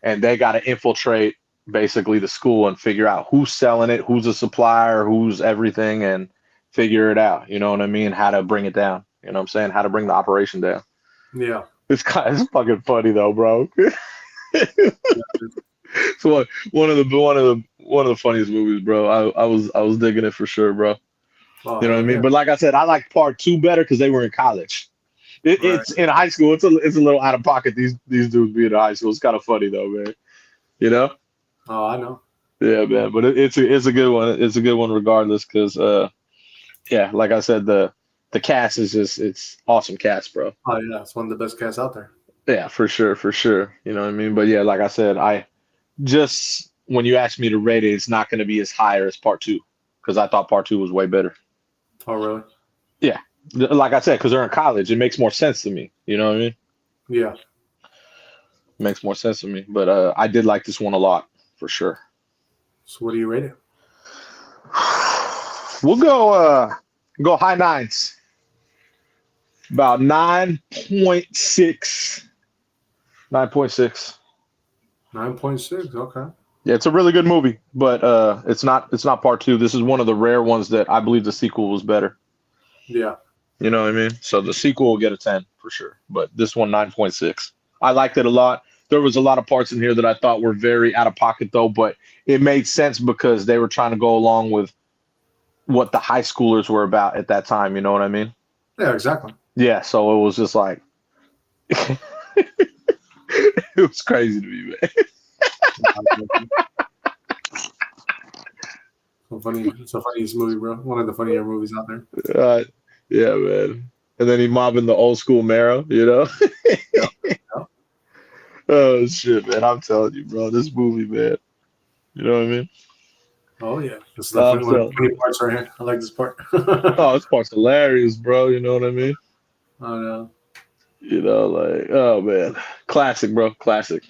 [SPEAKER 2] And they got to infiltrate basically the school and figure out who's selling it, who's a supplier, who's everything, and figure it out. You know what I mean? How to bring it down. You know what I'm saying? How to bring the operation down.
[SPEAKER 1] Yeah.
[SPEAKER 2] It's fucking funny though, bro. So one of the funniest movies, bro. I was digging it for sure, bro.
[SPEAKER 1] Oh,
[SPEAKER 2] You know what I
[SPEAKER 1] hell
[SPEAKER 2] mean?
[SPEAKER 1] yeah.
[SPEAKER 2] But like I said, I like part two better because they were in college.
[SPEAKER 1] Right.
[SPEAKER 2] It's in high school. It's a little out of pocket. These dudes being in high school. It's kind of funny though, man. You know?
[SPEAKER 1] Oh, I know.
[SPEAKER 2] Yeah, man. But it's a good one. It's a good one regardless. Because yeah, like I said, the cast is just it's awesome cast, bro.
[SPEAKER 1] Oh yeah, it's one of the best casts out there.
[SPEAKER 2] Yeah, for sure, for sure. You know what I mean? But yeah, like I said, I just when you asked me to rate it, it's not going to be as high as part two because I thought part two was way better.
[SPEAKER 1] Oh really?
[SPEAKER 2] Yeah, like I said, because they're in college, it makes more sense to me. You know what I mean?
[SPEAKER 1] Yeah.
[SPEAKER 2] It makes more sense to me. But I did like this one a lot for sure.
[SPEAKER 1] So what do you rate it?
[SPEAKER 2] We'll go high nines. About 9.6. 9.6.
[SPEAKER 1] 9.6. Okay.
[SPEAKER 2] Yeah, it's a really good movie, but it's not part two. This is one of the rare ones that I believe the sequel was better.
[SPEAKER 1] Yeah.
[SPEAKER 2] You know what I mean? So the sequel will get a 10 for sure, but this one 9.6. I liked it a lot. There was a lot of parts in here that I thought were very out of pocket though, but it made sense because they were trying to go along with what the high schoolers were about at that time. You know what I mean?
[SPEAKER 1] Yeah, exactly.
[SPEAKER 2] Yeah. So it was just like it was crazy to me, man.
[SPEAKER 1] So funny. It's the funniest movie, bro. One of the funnier movies out there.
[SPEAKER 2] Yeah, man. And then he mobbing the old school Marrow, you know?
[SPEAKER 1] Yeah. Yeah.
[SPEAKER 2] Oh shit, man! I'm telling you, bro, this movie, man. You know what I mean?
[SPEAKER 1] Oh yeah. This is the funny, one of the
[SPEAKER 2] So,
[SPEAKER 1] funny parts right here. I like this part.
[SPEAKER 2] oh, this part's hilarious, bro. You know what I mean?
[SPEAKER 1] Oh no.
[SPEAKER 2] You know, like, oh man, classic, bro, classic,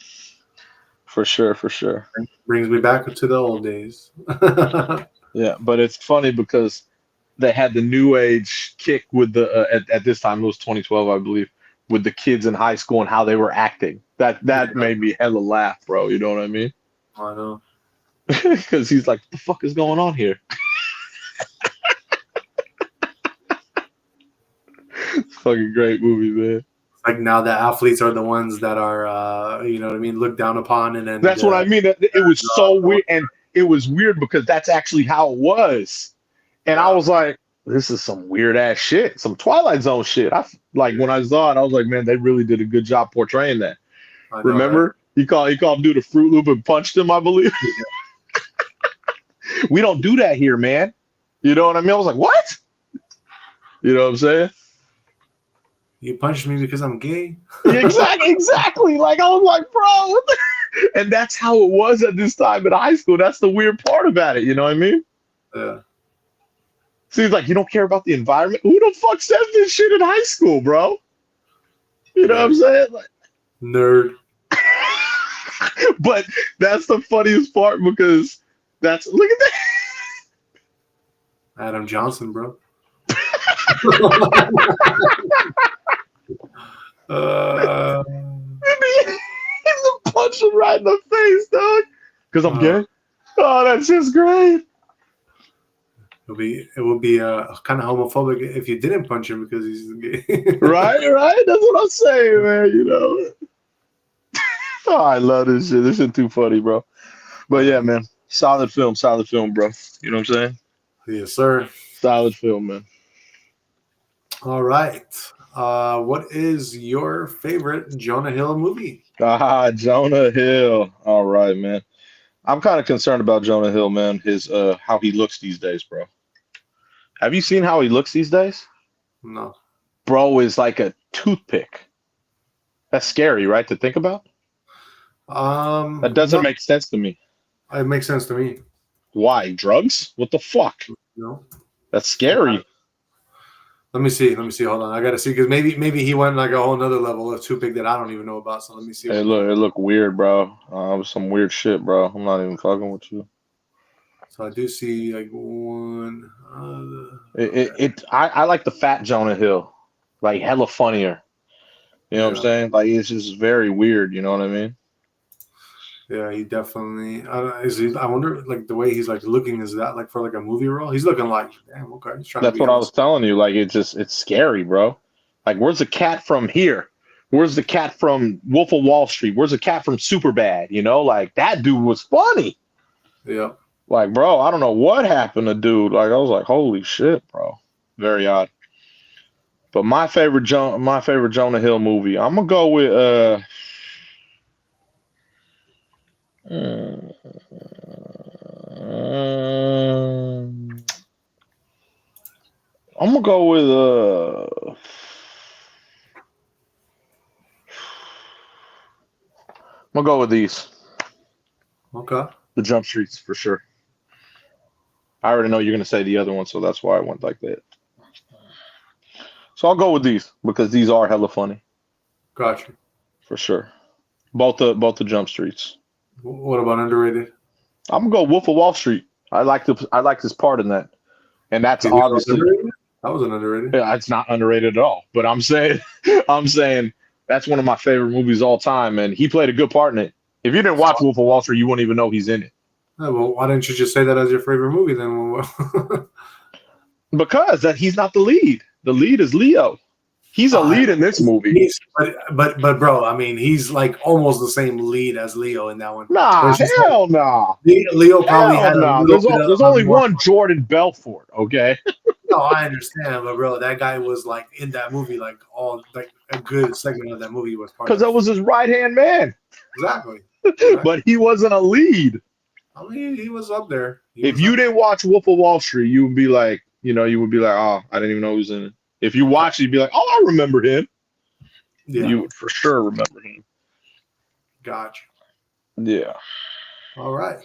[SPEAKER 2] for sure, for sure.
[SPEAKER 1] Brings me back to the old days.
[SPEAKER 2] Yeah, but it's funny because they had the new age kick with the at this time it was 2012, I believe, with the kids in high school and how they were acting. That made me hella laugh, bro. You know what I mean?
[SPEAKER 1] I know.
[SPEAKER 2] Because he's like, what the fuck is going on here? It's fucking great movie, man.
[SPEAKER 1] Like now the athletes are the ones that are, you know what I mean, looked down upon, and then
[SPEAKER 2] That's what I mean. It was so weird, and it was weird because that's actually how it was. And I was like, this is some weird ass shit, some Twilight Zone shit. Like when I saw it, I was like, man, they really did a good job portraying that.
[SPEAKER 1] I know,
[SPEAKER 2] Remember,
[SPEAKER 1] right?
[SPEAKER 2] he called him dude a Fruit Loop and punched him, I believe.
[SPEAKER 1] Yeah.
[SPEAKER 2] We don't do that here, man. You know what I mean? I was like, what? You know what I'm saying?
[SPEAKER 1] You punched me because I'm gay.
[SPEAKER 2] Exactly. Like I was like, bro, and that's how it was at this time in high school. That's the weird part about it. You know what I mean?
[SPEAKER 1] Yeah.
[SPEAKER 2] Seems like you don't care about the environment. Who the fuck says this shit in high school, bro? You know what I'm saying? Like,
[SPEAKER 1] nerd.
[SPEAKER 2] But that's the funniest part because look at that.
[SPEAKER 1] Adam Johnson, bro.
[SPEAKER 2] He's a punch him right in the face, dog. Because I'm gay. Oh, that's just great.
[SPEAKER 1] It would be kind of homophobic if you didn't punch him because he's gay.
[SPEAKER 2] Right. That's what I'm saying, man. You know. Oh, I love this shit. This shit too funny, bro. But yeah, man. Solid film, bro. You know what I'm saying?
[SPEAKER 1] Yes, sir.
[SPEAKER 2] Solid film, man.
[SPEAKER 1] All right. What is your favorite Jonah Hill movie?
[SPEAKER 2] Jonah Hill. All right, man. I'm kind of concerned about Jonah Hill, man. His how he looks these days, bro. Have you seen how he looks these days?
[SPEAKER 1] No.
[SPEAKER 2] Bro is like a toothpick. That's scary, right? To think about. That doesn't
[SPEAKER 1] No,
[SPEAKER 2] make sense to me.
[SPEAKER 1] it makes sense to me.
[SPEAKER 2] Why? Drugs? What the fuck?
[SPEAKER 1] No.
[SPEAKER 2] That's scary.
[SPEAKER 1] Let me see. Hold on. I gotta see because maybe he went like a whole nother level of too big that I don't even know about. So let me see.
[SPEAKER 2] It look weird, bro. Some weird shit, bro. I'm not even fucking with you.
[SPEAKER 1] So I do see like one.
[SPEAKER 2] I like the fat Jonah Hill, like hella funnier. You know what I'm
[SPEAKER 1] Yeah,
[SPEAKER 2] saying? Like it's just very weird. You know what I mean?
[SPEAKER 1] yeah. He definitely. Is he? I wonder, like the way he's like looking. Is that like for like a movie role? He's looking like, damn, okay. He's trying to
[SPEAKER 2] That's
[SPEAKER 1] be
[SPEAKER 2] what I
[SPEAKER 1] hella.
[SPEAKER 2] was telling you. Like it's scary, bro. Like where's the cat from here? Where's the cat from Wolf of Wall Street? Where's the cat from Superbad? You know, like that dude was funny.
[SPEAKER 1] Yeah.
[SPEAKER 2] Like, bro, I don't know what happened to dude. Like, I was like, holy shit, bro. Very odd. But my favorite Jonah Hill movie, I'm gonna go with mm, I'm gonna go with I'm gonna go with these.
[SPEAKER 1] Okay.
[SPEAKER 2] The Jump Streets for sure. I already know you're gonna say the other one, so that's why I went like that. So I'll go with these because these are hella funny
[SPEAKER 1] Gotcha.
[SPEAKER 2] for sure. Both the Jump Streets.
[SPEAKER 1] What about underrated?
[SPEAKER 2] I'm gonna go Wolf of Wall Street. I like this part in that, and that's
[SPEAKER 1] Do you think that was
[SPEAKER 2] obviously
[SPEAKER 1] underrated? That wasn't underrated.
[SPEAKER 2] yeah, it's not underrated at all. But I'm saying I'm saying that's one of my favorite movies of all time, and he played a good part in it. If you didn't watch Wolf of Wall Street, you wouldn't even know he's in it
[SPEAKER 1] Yeah, well, why didn't you just say that as your favorite movie then?
[SPEAKER 2] because that he's not the lead. The lead is Leo. He's a lead in this movie.
[SPEAKER 1] But bro, I mean, he's like almost the same lead as Leo in that one. But
[SPEAKER 2] Nah,
[SPEAKER 1] it's just like
[SPEAKER 2] hell nah.
[SPEAKER 1] Leo probably
[SPEAKER 2] Hell
[SPEAKER 1] had a
[SPEAKER 2] no.
[SPEAKER 1] little bit
[SPEAKER 2] There's
[SPEAKER 1] of
[SPEAKER 2] only
[SPEAKER 1] more.
[SPEAKER 2] one Jordan Belfort, okay?
[SPEAKER 1] No, I understand, but bro, that guy was like in that movie, like all like a good segment of that movie was part
[SPEAKER 2] Because
[SPEAKER 1] of.
[SPEAKER 2] that was his right hand man.
[SPEAKER 1] Exactly.
[SPEAKER 2] But he wasn't a lead.
[SPEAKER 1] I mean, he was up there. He
[SPEAKER 2] If
[SPEAKER 1] was
[SPEAKER 2] you
[SPEAKER 1] up
[SPEAKER 2] didn't watch Wolf of Wall Street, you would be like, you would be like, oh, I didn't even know he was in it. If you
[SPEAKER 1] there.
[SPEAKER 2] watch it, you'd be like, oh, I remember him.
[SPEAKER 1] Yeah,
[SPEAKER 2] You would for sure remember him.
[SPEAKER 1] gotcha.
[SPEAKER 2] Yeah.
[SPEAKER 1] All right.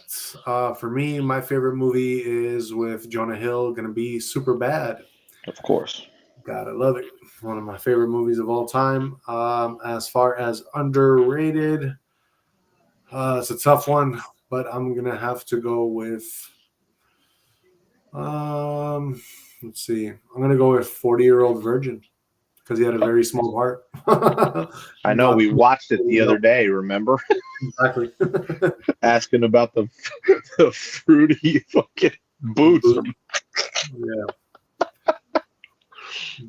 [SPEAKER 1] For me, my favorite movie is with Jonah Hill. Gonna be Super Bad.
[SPEAKER 2] Of course.
[SPEAKER 1] Gotta love it. One of my favorite movies of all time. As far as underrated, it's a tough one, but I'm gonna have to go with. Let's see. I'm gonna go with 40-Year-Old Virgin because he had a very small part.
[SPEAKER 2] I know
[SPEAKER 1] Not
[SPEAKER 2] we watched it the other day, remember?
[SPEAKER 1] exactly.
[SPEAKER 2] Asking about the fruity fucking boots.
[SPEAKER 1] Yeah.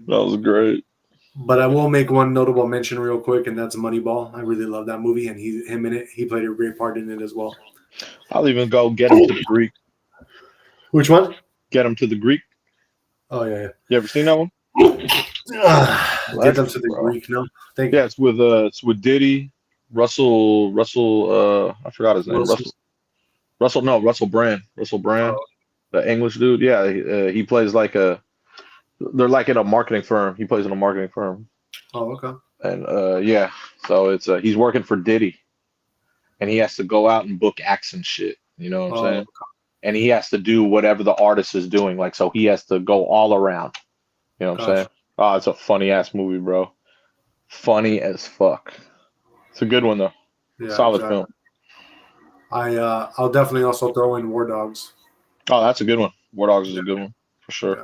[SPEAKER 2] That was great.
[SPEAKER 1] But I will make one notable mention real quick, and that's Moneyball. I really love that movie, and him in it. He played a great part in it as well.
[SPEAKER 2] I'll even go get him to the Greek.
[SPEAKER 1] Which one?
[SPEAKER 2] Get him to the Greek.
[SPEAKER 1] Oh yeah.
[SPEAKER 2] You ever seen that one?
[SPEAKER 1] Get them to the
[SPEAKER 2] bro.
[SPEAKER 1] Greek. No, thank you.
[SPEAKER 2] Yeah, it's with Diddy, Russell. I forgot his name. Russell Brand. Russell Brand,
[SPEAKER 1] Oh,
[SPEAKER 2] the English dude. Yeah, he plays like they're like in a marketing firm. He plays in a marketing firm,
[SPEAKER 1] okay.
[SPEAKER 2] and yeah, so it's he's working for Diddy, and he has to go out and book acts and shit. You know what I'm
[SPEAKER 1] Oh,
[SPEAKER 2] saying? And he has to do whatever the artist is doing. Like, so he has to go all around. You know what I'm saying?
[SPEAKER 1] gosh.
[SPEAKER 2] Oh, it's a funny ass movie, bro. Funny as fuck. It's a good one though.
[SPEAKER 1] Yeah,
[SPEAKER 2] Solid
[SPEAKER 1] exactly.
[SPEAKER 2] film.
[SPEAKER 1] I'll definitely also throw in War Dogs.
[SPEAKER 2] Oh, that's a good one. War Dogs is a good one for sure.
[SPEAKER 1] Yeah,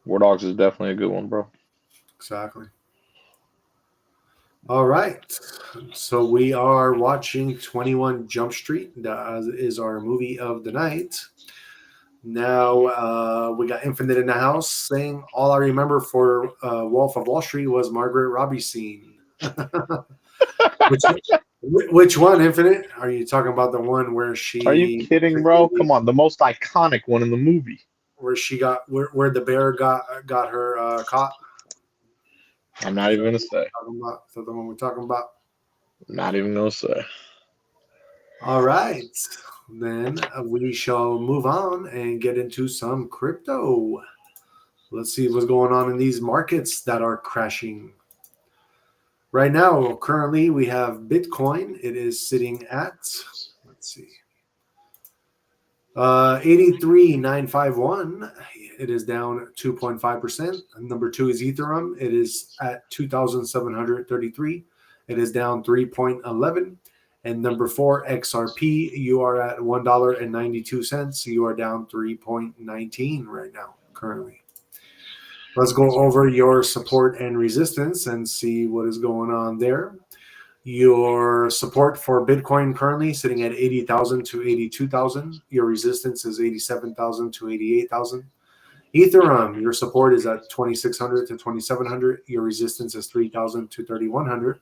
[SPEAKER 2] War Dogs is definitely a good one, bro.
[SPEAKER 1] exactly. All right. So we are watching 21 Jump Street. That is our movie of the night. Now we got Infinite in the house saying all I remember for Wolf of Wall Street was Margaret Robbie's scene. which one, Infinite? Are you talking about the one where
[SPEAKER 2] Are you kidding, bro? Come on, the most iconic one in the movie.
[SPEAKER 1] where she got where the bear got her caught?
[SPEAKER 2] I'm not even gonna say.
[SPEAKER 1] Is that the one we're talking about?
[SPEAKER 2] Not even gonna say.
[SPEAKER 1] All right. Then we shall move on and get into some crypto. Let's see what's going on in these markets that are crashing. Right now, currently, we have Bitcoin. It is sitting at, let's see, 83,951. It is down 2.5%. Number two is Ethereum. It is at 2,733. It is down 3.11. And number four, XRP, you are at $1.92. You are down 3.19 right now, currently. Let's go over your support and resistance and see what is going on there. Your support for Bitcoin currently sitting at 80,000 to 82,000. Your resistance is 87,000 to 88,000. Ethereum, your support is at 2,600 to 2,700. Your resistance is 3,000 to 3,100.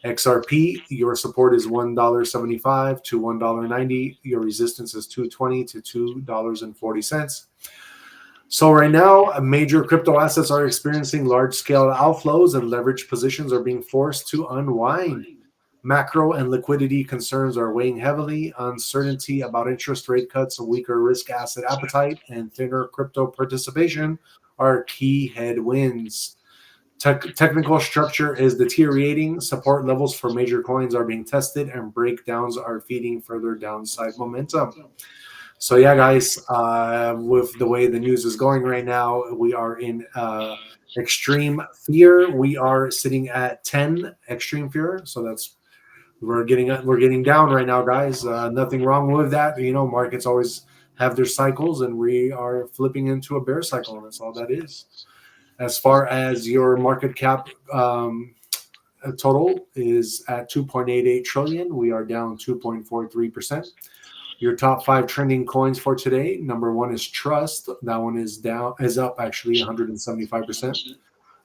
[SPEAKER 1] XRP, your support is $1.75 to $1.90. Your resistance is $2.20 to $2.40. So right now, major crypto assets are experiencing large-scale outflows and leverage positions are being forced to unwind. Macro and liquidity concerns are weighing heavily. Uncertainty about interest rate cuts, a weaker risk asset appetite, and thinner crypto participation are key headwinds. Technical structure is deteriorating. Support levels for major coins are being tested, and breakdowns are feeding further downside momentum. So yeah, guys, with the way the news is going right now, we are in extreme fear. We are sitting at 10 extreme fear. So that's we're getting down right now, guys. Nothing wrong with that. You know, markets always have their cycles, and we are flipping into a bear cycle, and that's all that is. As far as your market cap total is at 2.88 trillion, we are down 2.43%. Your top five trending coins for today. Number one is Trust. That one is up actually 175%.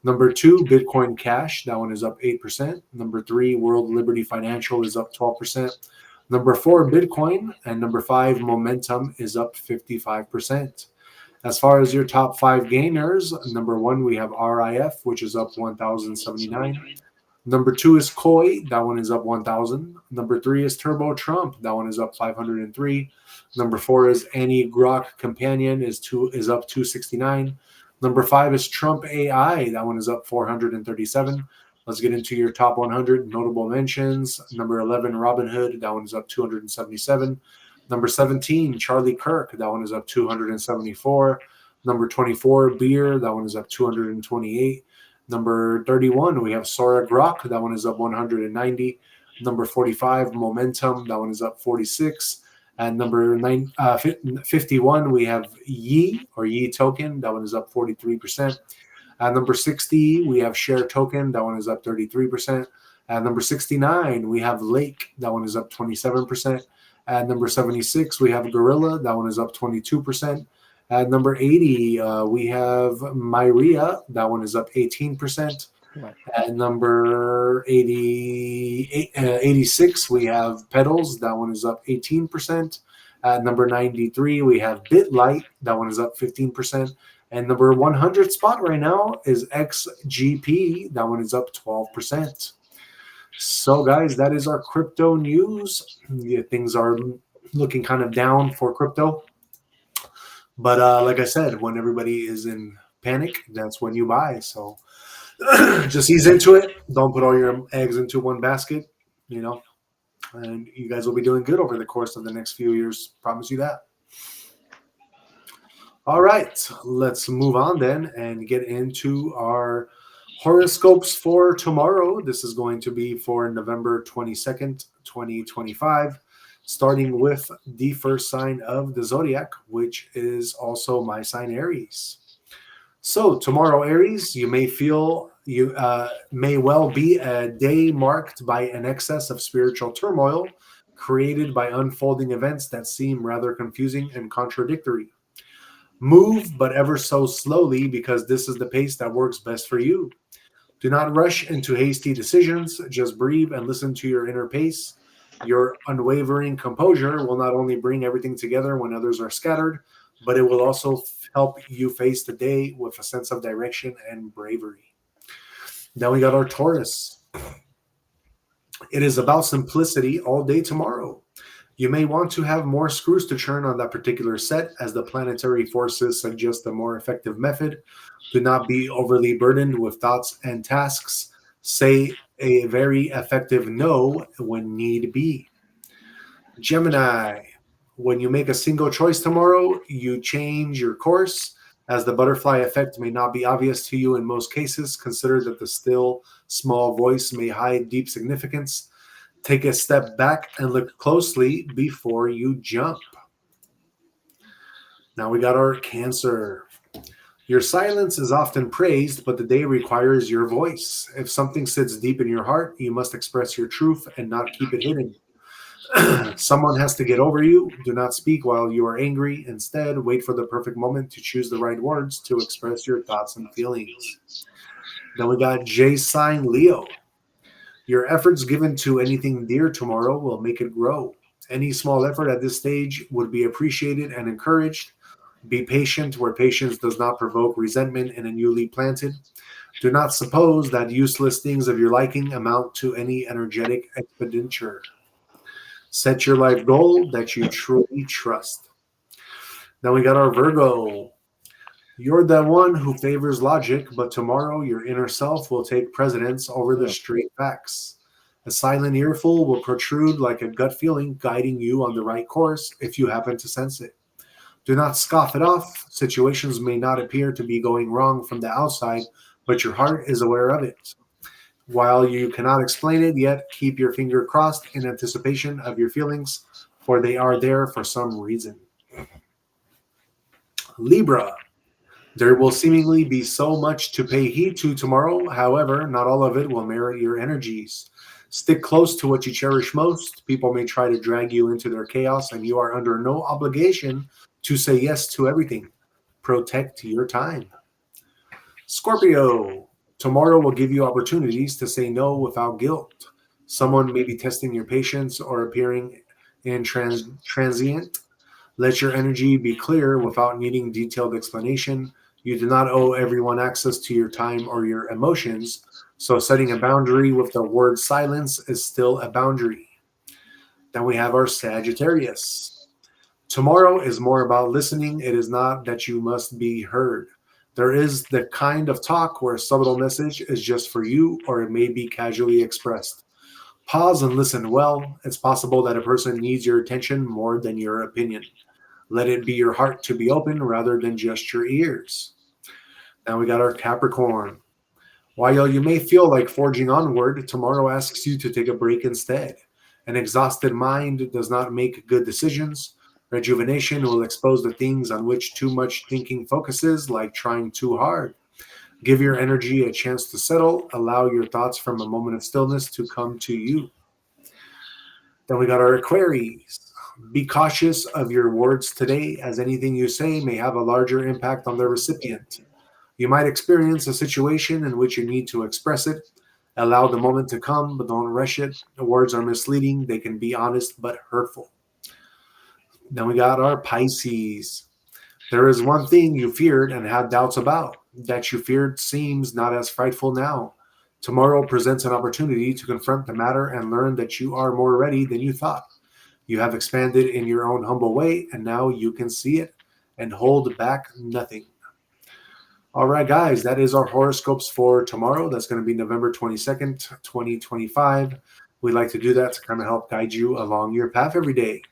[SPEAKER 1] Number two, Bitcoin Cash. That one is up 8%. Number three, World Liberty Financial is up 12%. Number four, Bitcoin. And number five, Momentum is up 55%. As far as your top five gainers, number one, we have RIF, which is up 1,079. Number two is Koi. That one is up 1,000. Number three is Turbo Trump. That one is up 503. Number four is Annie Grok Companion is up 269. Number five is Trump AI. That one is up 437. Let's get into your top 100 notable mentions. Number 11, Robinhood. That one is up 277. Number 17, Charlie Kirk. That one is up 274. Number 24, Beer. That one is up 228. Number 31, we have Sora Grok. That one is up 190. Number 45, Momentum. That one is up 46. And number 51, we have Yi token. That one is up 43%. At number 60, we have Share token. That one is up 33%. At number 69, we have Lake. That one is up 27%. At number 76, we have Gorilla. That one is up 22%. At number 80, we have Myria. That one is up 18%. At number 86, we have Pedals. That one is up 18%. At number 93, we have BitLight. That one is up 15%. And number 100 spot right now is XGP. That one is up 12%. So, guys, that is our crypto news. Yeah, things are looking kind of down for crypto. But like I said, when everybody is in panic, that's when you buy. So just ease into it. Don't put all your eggs into one basket, you know, and you guys will be doing good over the course of the next few years. Promise you that. All right, let's move on then and get into our horoscopes for tomorrow. This is going to be for November 22nd, 2025. Starting with the first sign of the zodiac, which is also my sign Aries. So tomorrow, Aries, you may feel you may well be a day marked by an excess of spiritual turmoil created by unfolding events that seem rather confusing and contradictory. Move, but ever so slowly, because this is the pace that works best for you. Do not rush into hasty decisions. Just breathe and listen to your inner pace. Your unwavering composure will not only bring everything together when others are scattered, but it will also help you face the day with a sense of direction and bravery. Then we got our Taurus. It is about simplicity all day tomorrow. You may want to have more screws to churn on that particular set as the planetary forces suggest a more effective method. Do not be overly burdened with thoughts and tasks. Say a very effective no when need be. Gemini, when you make a single choice tomorrow, you change your course. As the butterfly effect may not be obvious to you in most cases, consider that the still, small voice may hide deep significance. Take a step back and look closely before you jump. Now we got our Cancer. Your silence is often praised, but the day requires your voice. If something sits deep in your heart, you must express your truth and not keep it hidden. Someone has to get over you. Do not speak while you are angry. Instead, wait for the perfect moment to choose the right words to express your thoughts and feelings. Then we got J sign Leo. Your efforts given to anything dear tomorrow will make it grow. Any small effort at this stage would be appreciated and encouraged. Be patient where patience does not provoke resentment in a newly planted. Do not suppose that useless things of your liking amount to any energetic expenditure. Set your life goal that you truly trust. Then we got our Virgo. You're the one who favors logic, but tomorrow your inner self will take precedence over the straight facts. A silent earful will protrude like a gut feeling, guiding you on the right course if you happen to sense it. Do not scoff it off. Situations may not appear to be going wrong from the outside, but your heart is aware of it. While you cannot explain it yet, keep your finger crossed in anticipation of your feelings, for they are there for some reason. Libra. There will seemingly be so much to pay heed to tomorrow. However, not all of it will merit your energies. Stick close to what you cherish most. People may try to drag you into their chaos, and you are under no obligation to say yes to everything. Protect your time. Scorpio. Tomorrow will give you opportunities to say no without guilt. Someone may be testing your patience or appearing transient. Let your energy be clear without needing detailed explanation. You do not owe everyone access to your time or your emotions, so setting a boundary with the word silence is still a boundary. Then we have our Sagittarius. Tomorrow is more about listening. It is not that you must be heard. There is the kind of talk where a subtle message is just for you, or it may be casually expressed. Pause and listen well. It's possible that a person needs your attention more than your opinion. Let it be your heart to be open rather than just your ears. Now we got our Capricorn. While you may feel like forging onward, tomorrow asks you to take a break instead. An exhausted mind does not make good decisions. Rejuvenation will expose the things on which too much thinking focuses, like trying too hard. Give your energy a chance to settle. Allow your thoughts from a moment of stillness to come to you. Then we got our Aquarius. Be cautious of your words today, as anything you say may have a larger impact on the recipient. You might experience a situation in which you need to express it. Allow the moment to come, but don't rush it. The words are misleading. They can be honest but hurtful. Then we got our Pisces. There is one thing you feared and had doubts about. That you feared seems not as frightful now. Tomorrow presents an opportunity to confront the matter and learn that you are more ready than you thought. You have expanded in your own humble way, and now you can see it and hold back nothing. All right, guys, that is our horoscopes for tomorrow. That's going to be November 22nd, 2025. We like to do that to kind of help guide you along your path every day.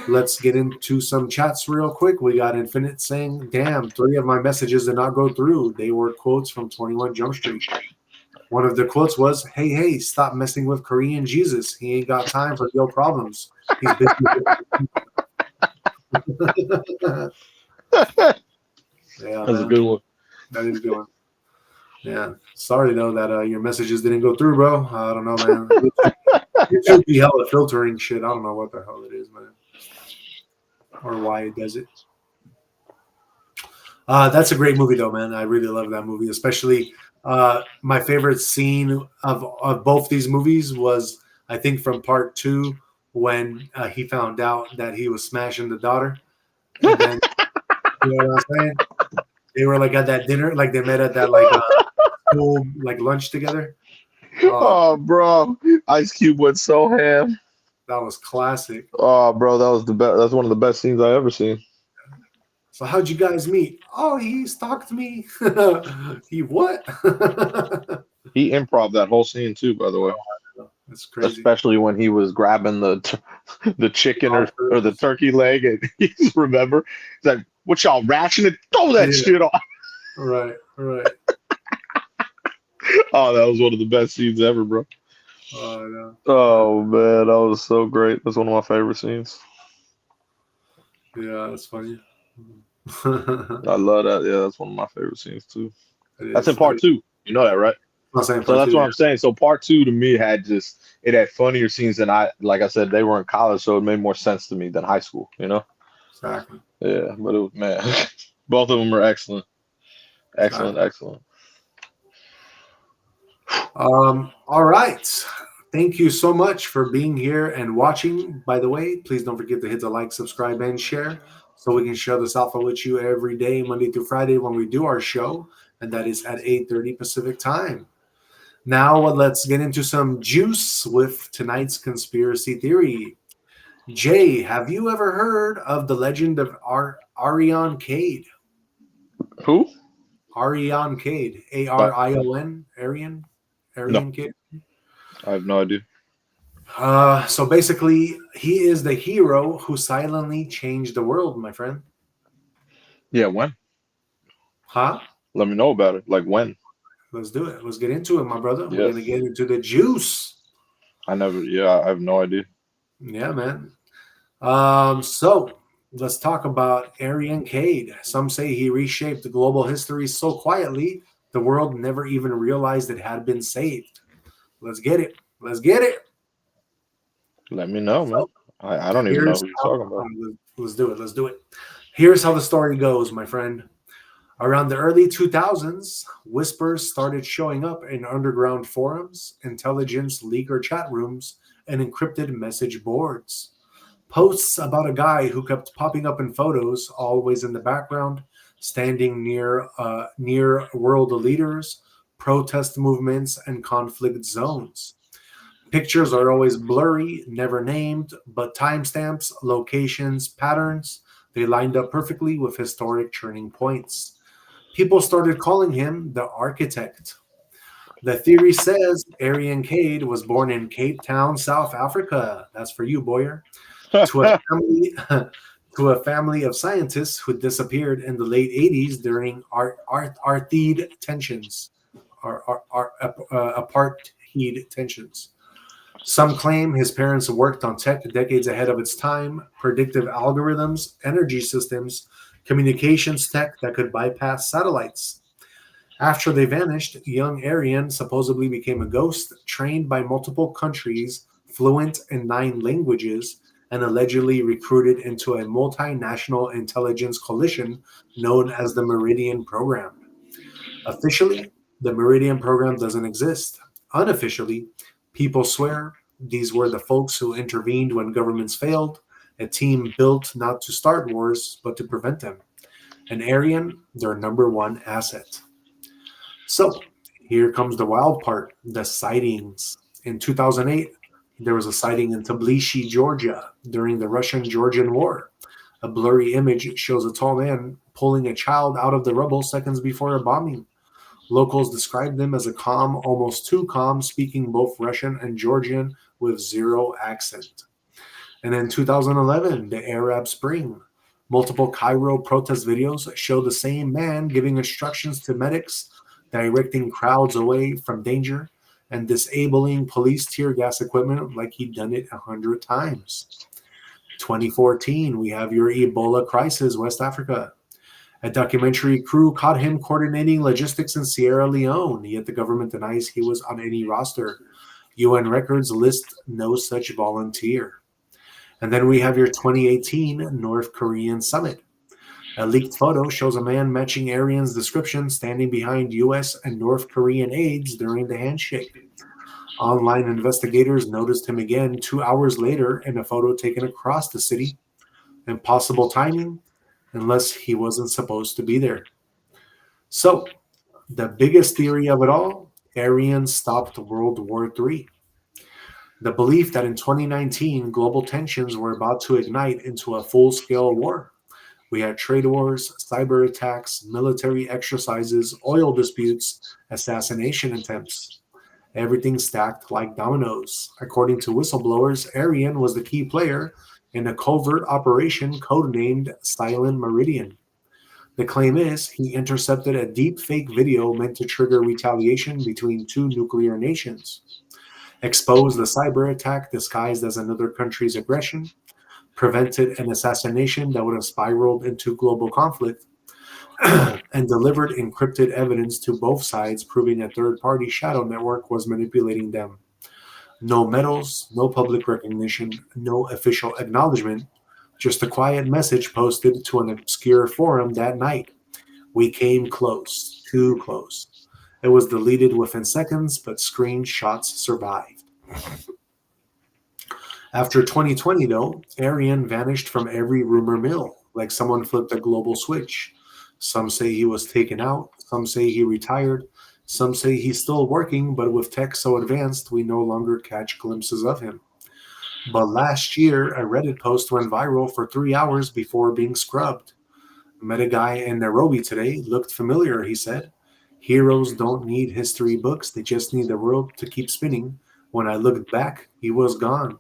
[SPEAKER 1] Let's get into some chats real quick. We got Infinite saying, damn, 3 of my messages did not go through. They were quotes from 21 Jump Street. One of the quotes was, hey, stop messing with Korean Jesus. He ain't got time for real problems. He's busy with Yeah,
[SPEAKER 2] That's a good one.
[SPEAKER 1] That is a good one. Yeah. Sorry, though, that your messages didn't go through, bro. I don't know, man. YouTube be hella filtering shit. I don't know what the hell it is, man. Or why it does it. That's a great movie, though, man. I really love that movie. Especially my favorite scene of both these movies was, I think, from part 2 when he found out that he was smashing the daughter. And then, you know what I'm saying? They were like at that dinner, like they met at that like school like lunch together.
[SPEAKER 2] Oh, bro, Ice Cube went so ham.
[SPEAKER 1] That was classic.
[SPEAKER 2] Oh, bro, that was the best. That's one of the best scenes I ever seen.
[SPEAKER 1] So how'd you guys meet? Oh, he stalked me. He what?
[SPEAKER 2] He improv that whole scene too, by the way.
[SPEAKER 1] That's crazy.
[SPEAKER 2] Especially when he was grabbing the chicken or the turkey leg, and he's remember, he's like, "What y'all rationing? Throw that
[SPEAKER 1] Yeah,
[SPEAKER 2] shit on."
[SPEAKER 1] right, right.
[SPEAKER 2] Oh, that was one of the best scenes ever, bro.
[SPEAKER 1] Oh no.
[SPEAKER 2] Oh man, that was so great. That's one of my favorite scenes.
[SPEAKER 1] Yeah, that's funny.
[SPEAKER 2] I love that. Yeah, that's one of my favorite scenes too.
[SPEAKER 1] It
[SPEAKER 2] That's in
[SPEAKER 1] is. That
[SPEAKER 2] part
[SPEAKER 1] is.
[SPEAKER 2] two. You know that, right?
[SPEAKER 1] I'm saying
[SPEAKER 2] So
[SPEAKER 1] part
[SPEAKER 2] that's
[SPEAKER 1] two.
[SPEAKER 2] what
[SPEAKER 1] Yeah,
[SPEAKER 2] I'm saying. So part two to me had just it had funnier scenes than like I said, they were in college, so it made more sense to me than high school, you know?
[SPEAKER 1] exactly.
[SPEAKER 2] Yeah, but it was man, both of them are excellent. Excellent,
[SPEAKER 1] Exactly.
[SPEAKER 2] excellent.
[SPEAKER 1] All right. Thank you so much for being here and watching. By the way, please don't forget to hit the like, subscribe, and share so we can share this alpha with you every day, Monday through Friday, when we do our show, and that is at 8:30 Pacific time. Now, let's get into some juice with tonight's conspiracy theory. Jay, have you ever heard of the legend of Arion Kade?
[SPEAKER 2] Who?
[SPEAKER 1] Arion Kade,
[SPEAKER 2] Uh,
[SPEAKER 1] Arion,
[SPEAKER 2] no,
[SPEAKER 1] Arion Kade.
[SPEAKER 2] I have no idea.
[SPEAKER 1] So basically, he is the hero who silently changed the world, my friend.
[SPEAKER 2] Yeah, when?
[SPEAKER 1] Huh?
[SPEAKER 2] Let me know about it. Like when?
[SPEAKER 1] Let's do it. Let's get into it, my brother. We're gonna
[SPEAKER 2] Yes.
[SPEAKER 1] get into the juice.
[SPEAKER 2] I never. Yeah, I have no idea.
[SPEAKER 1] Yeah, man. So let's talk about Arian Cade. Some say he reshaped global history so quietly the world never even realized it had been saved. Let's get it. Let's get it.
[SPEAKER 2] Let me know, man.
[SPEAKER 1] So
[SPEAKER 2] I don't even know
[SPEAKER 1] here's
[SPEAKER 2] who you're
[SPEAKER 1] how.
[SPEAKER 2] talking about.
[SPEAKER 1] Let's do it. Let's do it. Here's how the story goes, my friend. Around the early 2000s, whispers started showing up in underground forums, intelligence leaker chat rooms, and encrypted message boards. Posts about a guy who kept popping up in photos, always in the background, standing near world leaders, protest movements, and conflict zones. Pictures are always blurry, never named, but timestamps, locations, patterns, they lined up perfectly with historic turning points. People started calling him the architect. The theory says Arian Cade was born in Cape Town, South Africa. That's for you, Boyer. To a family to a family of scientists who disappeared in the late 80s during Artide tensions, apartheid tensions. Some claim his parents worked on tech decades ahead of its time, predictive algorithms, energy systems, communications tech that could bypass satellites. After they vanished, young Aryan supposedly became a ghost, trained by multiple countries, fluent in 9 languages, and allegedly recruited into a multinational intelligence coalition known as the Meridian Program. Officially, the Meridian Program doesn't exist. Unofficially, people swear these were the folks who intervened when governments failed, a team built not to start wars, but to prevent them. An Aryan, their number one asset. So here comes the wild part, the sightings. In 2008, there was a sighting in Tbilisi, Georgia during the Russian Georgian War. A blurry image shows a tall man pulling a child out of the rubble seconds before a bombing. Locals described him as a calm, almost too calm, speaking both Russian and Georgian with zero accent. And in 2011, the Arab Spring. Multiple Cairo protest videos show the same man giving instructions to medics, directing crowds away from danger, and disabling police tear gas equipment like he'd done it 100 times. 2014, we have your Ebola crisis, West Africa. A documentary crew caught him coordinating logistics in Sierra Leone, yet the government denies he was on any roster. UN records list no such volunteer. And then we have your 2018 North Korean summit. A leaked photo shows a man matching Arian's description standing behind US and North Korean aides during the handshake. Online investigators noticed him again 2 hours later in a photo taken across the city. Impossible timing, unless he wasn't supposed to be there. So, the biggest theory of it all, Arian stopped World War III. The belief that in 2019 global tensions were about to ignite into a full-scale war. We had trade wars, cyber attacks, military exercises, oil disputes, assassination attempts. Everything stacked like dominoes. According to whistleblowers, Arion was the key player in a covert operation codenamed Silent Meridian. The claim is he intercepted a deep fake video meant to trigger retaliation between two nuclear nations, exposed the cyber attack disguised as another country's aggression, prevented an assassination that would have spiraled into global conflict, and delivered encrypted evidence to both sides proving a third party shadow network was manipulating them. No medals, no public recognition, no official acknowledgement, just a quiet message posted to an obscure forum that night. We came close, too close. It was deleted within seconds, but screenshots survived. After 2020, though, Arian vanished from every rumor mill, like someone flipped a global switch. Some say he was taken out, some say he retired, some say he's still working, but with tech so advanced, we no longer catch glimpses of him. But last year, a Reddit post went viral for 3 hours before being scrubbed. Met a guy in Nairobi today, looked familiar, he said. Heroes don't need history books, they just need the world to keep spinning. When I looked back, he was gone.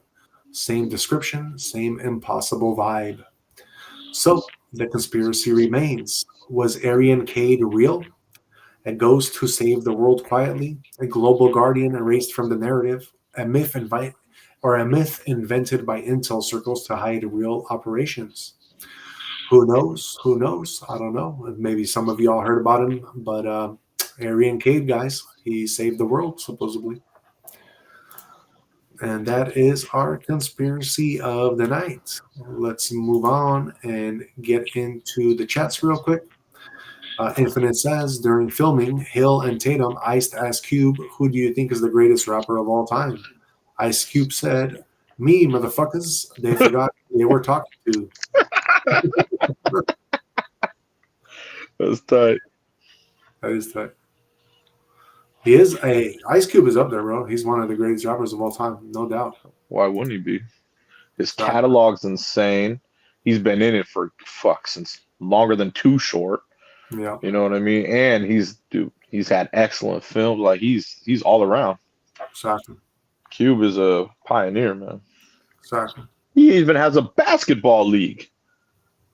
[SPEAKER 1] Same description, same impossible vibe. So, the conspiracy remains. Was Arion Kade real? A ghost who saved the world quietly? A global guardian erased from the narrative? A myth invented by intel circles to hide real operations? Who knows? Who knows? I don't know. Maybe some of y'all heard about him, but Arion Kade, guys, he saved the world supposedly. And that is our conspiracy of the night. Let's move on and get into the chats real quick. Infinite says during filming, Hill and Tatum iced Ice Cube. Who do you think is the greatest rapper of all time? Ice Cube said, "Me, motherfuckers." They forgot they were talking to.
[SPEAKER 2] That's tight.
[SPEAKER 1] That is tight. He is a Ice Cube is up there, bro. He's one of the greatest rappers of all time, no doubt.
[SPEAKER 2] Why wouldn't he be? His catalog's insane. He's been in it for since longer than Too Short.
[SPEAKER 1] Yeah,
[SPEAKER 2] You know what I mean? And he's had excellent films. Like he's all around.
[SPEAKER 1] exactly.
[SPEAKER 2] Cube is a pioneer, man.
[SPEAKER 1] Exactly.
[SPEAKER 2] He even has a basketball league.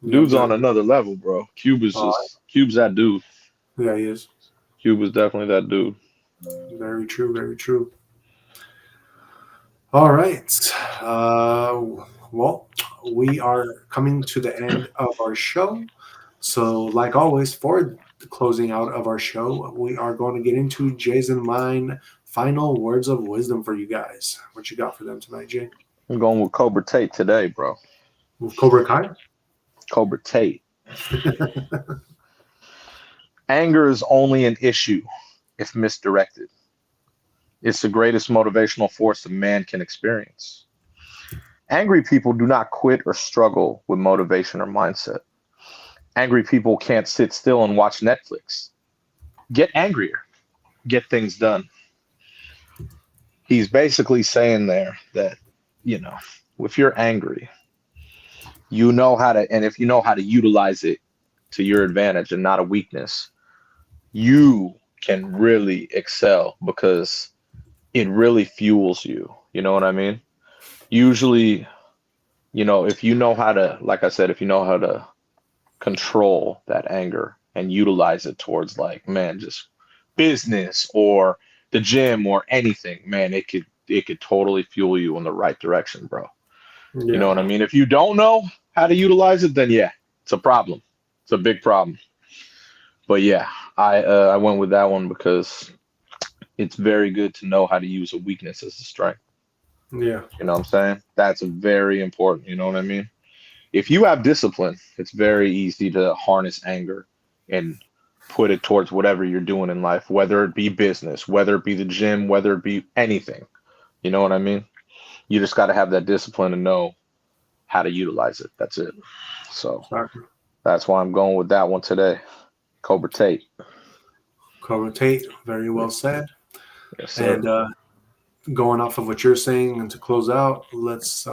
[SPEAKER 2] Dude's
[SPEAKER 1] Yeah,
[SPEAKER 2] on another level, bro. Cube's that dude.
[SPEAKER 1] yeah, he is.
[SPEAKER 2] Cube is definitely that dude.
[SPEAKER 1] Very true. Very true. All right. Well, we are coming to the end of our show. So, like always, for the closing out of our show, we are going to get into Jay's and mine final words of wisdom for you guys. What you got for them tonight, Jay?
[SPEAKER 2] I'm going with Cobra Tate today, bro.
[SPEAKER 1] With Cobra Kai?
[SPEAKER 2] Cobra Tate. Anger is only an issue if misdirected. It's the greatest motivational force a man can experience. Angry people do not quit or struggle with motivation or mindset. Angry people can't sit still and watch Netflix. Get angrier. Get things done. He's basically saying there that, if you're angry, and if you know how to utilize it to your advantage and not a weakness, you can really excel because it really fuels you. You know what I mean? Usually, if you know how to, like I said, if you know how to control that anger and utilize it towards just business or the gym or anything, man, it could totally fuel you in the right direction, bro.
[SPEAKER 1] Yeah.
[SPEAKER 2] You know what I mean? If you don't know how to utilize it, then yeah, it's a problem. It's a big problem. But yeah, I went with that one because it's very good to know how to use a weakness as a strength.
[SPEAKER 1] Yeah.
[SPEAKER 2] You know what I'm saying? That's very important. You know what I mean? If you have discipline, it's very easy to harness anger and put it towards whatever you're doing in life, whether it be business, whether it be the gym, whether it be anything. You know what I mean? You just got to have that discipline to know how to utilize it. That's it. So
[SPEAKER 1] Exactly.
[SPEAKER 2] that's why I'm going with that one today. Cobra Tate.
[SPEAKER 1] Cobra Tate, very well said.
[SPEAKER 2] Yes, sir.
[SPEAKER 1] And going off of what you're saying, and to close out, let's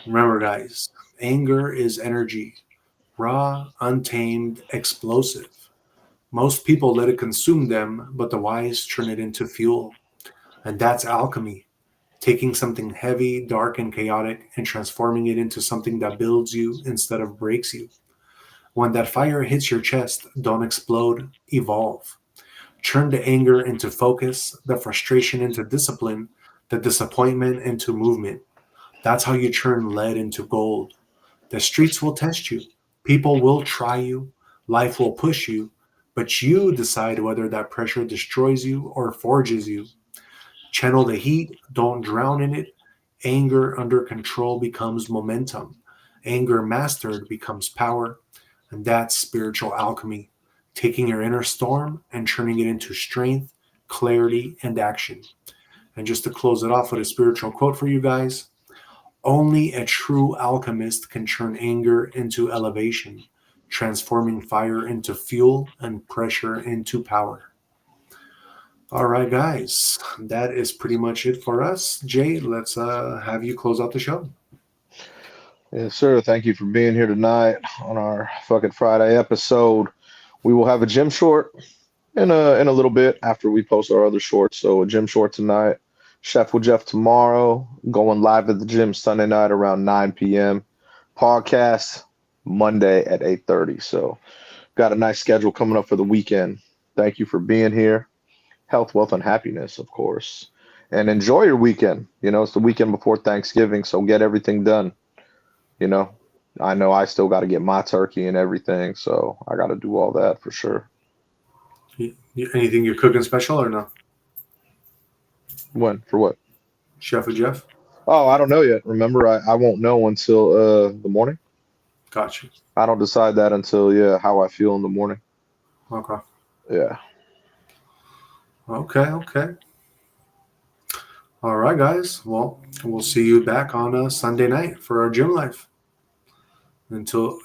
[SPEAKER 1] remember, guys, anger is energy, raw, untamed, explosive. Most people let it consume them, but the wise turn it into fuel. And that's alchemy, taking something heavy, dark, and chaotic and transforming it into something that builds you instead of breaks you. When that fire hits your chest, don't explode, evolve. Turn the anger into focus, the frustration into discipline, the disappointment into movement. That's how you turn lead into gold. The streets will test you, people will try you, life will push you, but you decide whether that pressure destroys you or forges you. Channel the heat, don't drown in it. Anger under control becomes momentum. Anger mastered becomes power. And that's spiritual alchemy, taking your inner storm and turning it into strength, clarity, and action. And just to close it off with a spiritual quote for you guys, only a true alchemist can turn anger into elevation, transforming fire into fuel and pressure into power. All right, guys, that is pretty much it for us. Jay, let's have you close out the show.
[SPEAKER 2] Yes, sir. Thank you for being here tonight on our fucking Friday episode. We will have a gym short in a little bit after we post our other shorts. So a gym short tonight. Chef with Jeff tomorrow. Going live at the gym Sunday night around 9 p.m. Podcast Monday at 8:30. So got a nice schedule coming up for the weekend. Thank you for being here. Health, wealth, and happiness, of course. And enjoy your weekend. You know, it's the weekend before Thanksgiving, so get everything done. You know I still got to get my turkey and everything, so I got to do all that for sure.
[SPEAKER 1] Anything you're cooking special or no?
[SPEAKER 2] When? For what?
[SPEAKER 1] Chef with Jeff?
[SPEAKER 2] Oh, I don't know yet. Remember, I won't know until the morning.
[SPEAKER 1] Gotcha.
[SPEAKER 2] I don't decide that until, yeah, how I feel in the morning.
[SPEAKER 1] Okay.
[SPEAKER 2] Yeah.
[SPEAKER 1] Okay. All right, guys. Well, we'll see you back on a Sunday night for our gym life. Until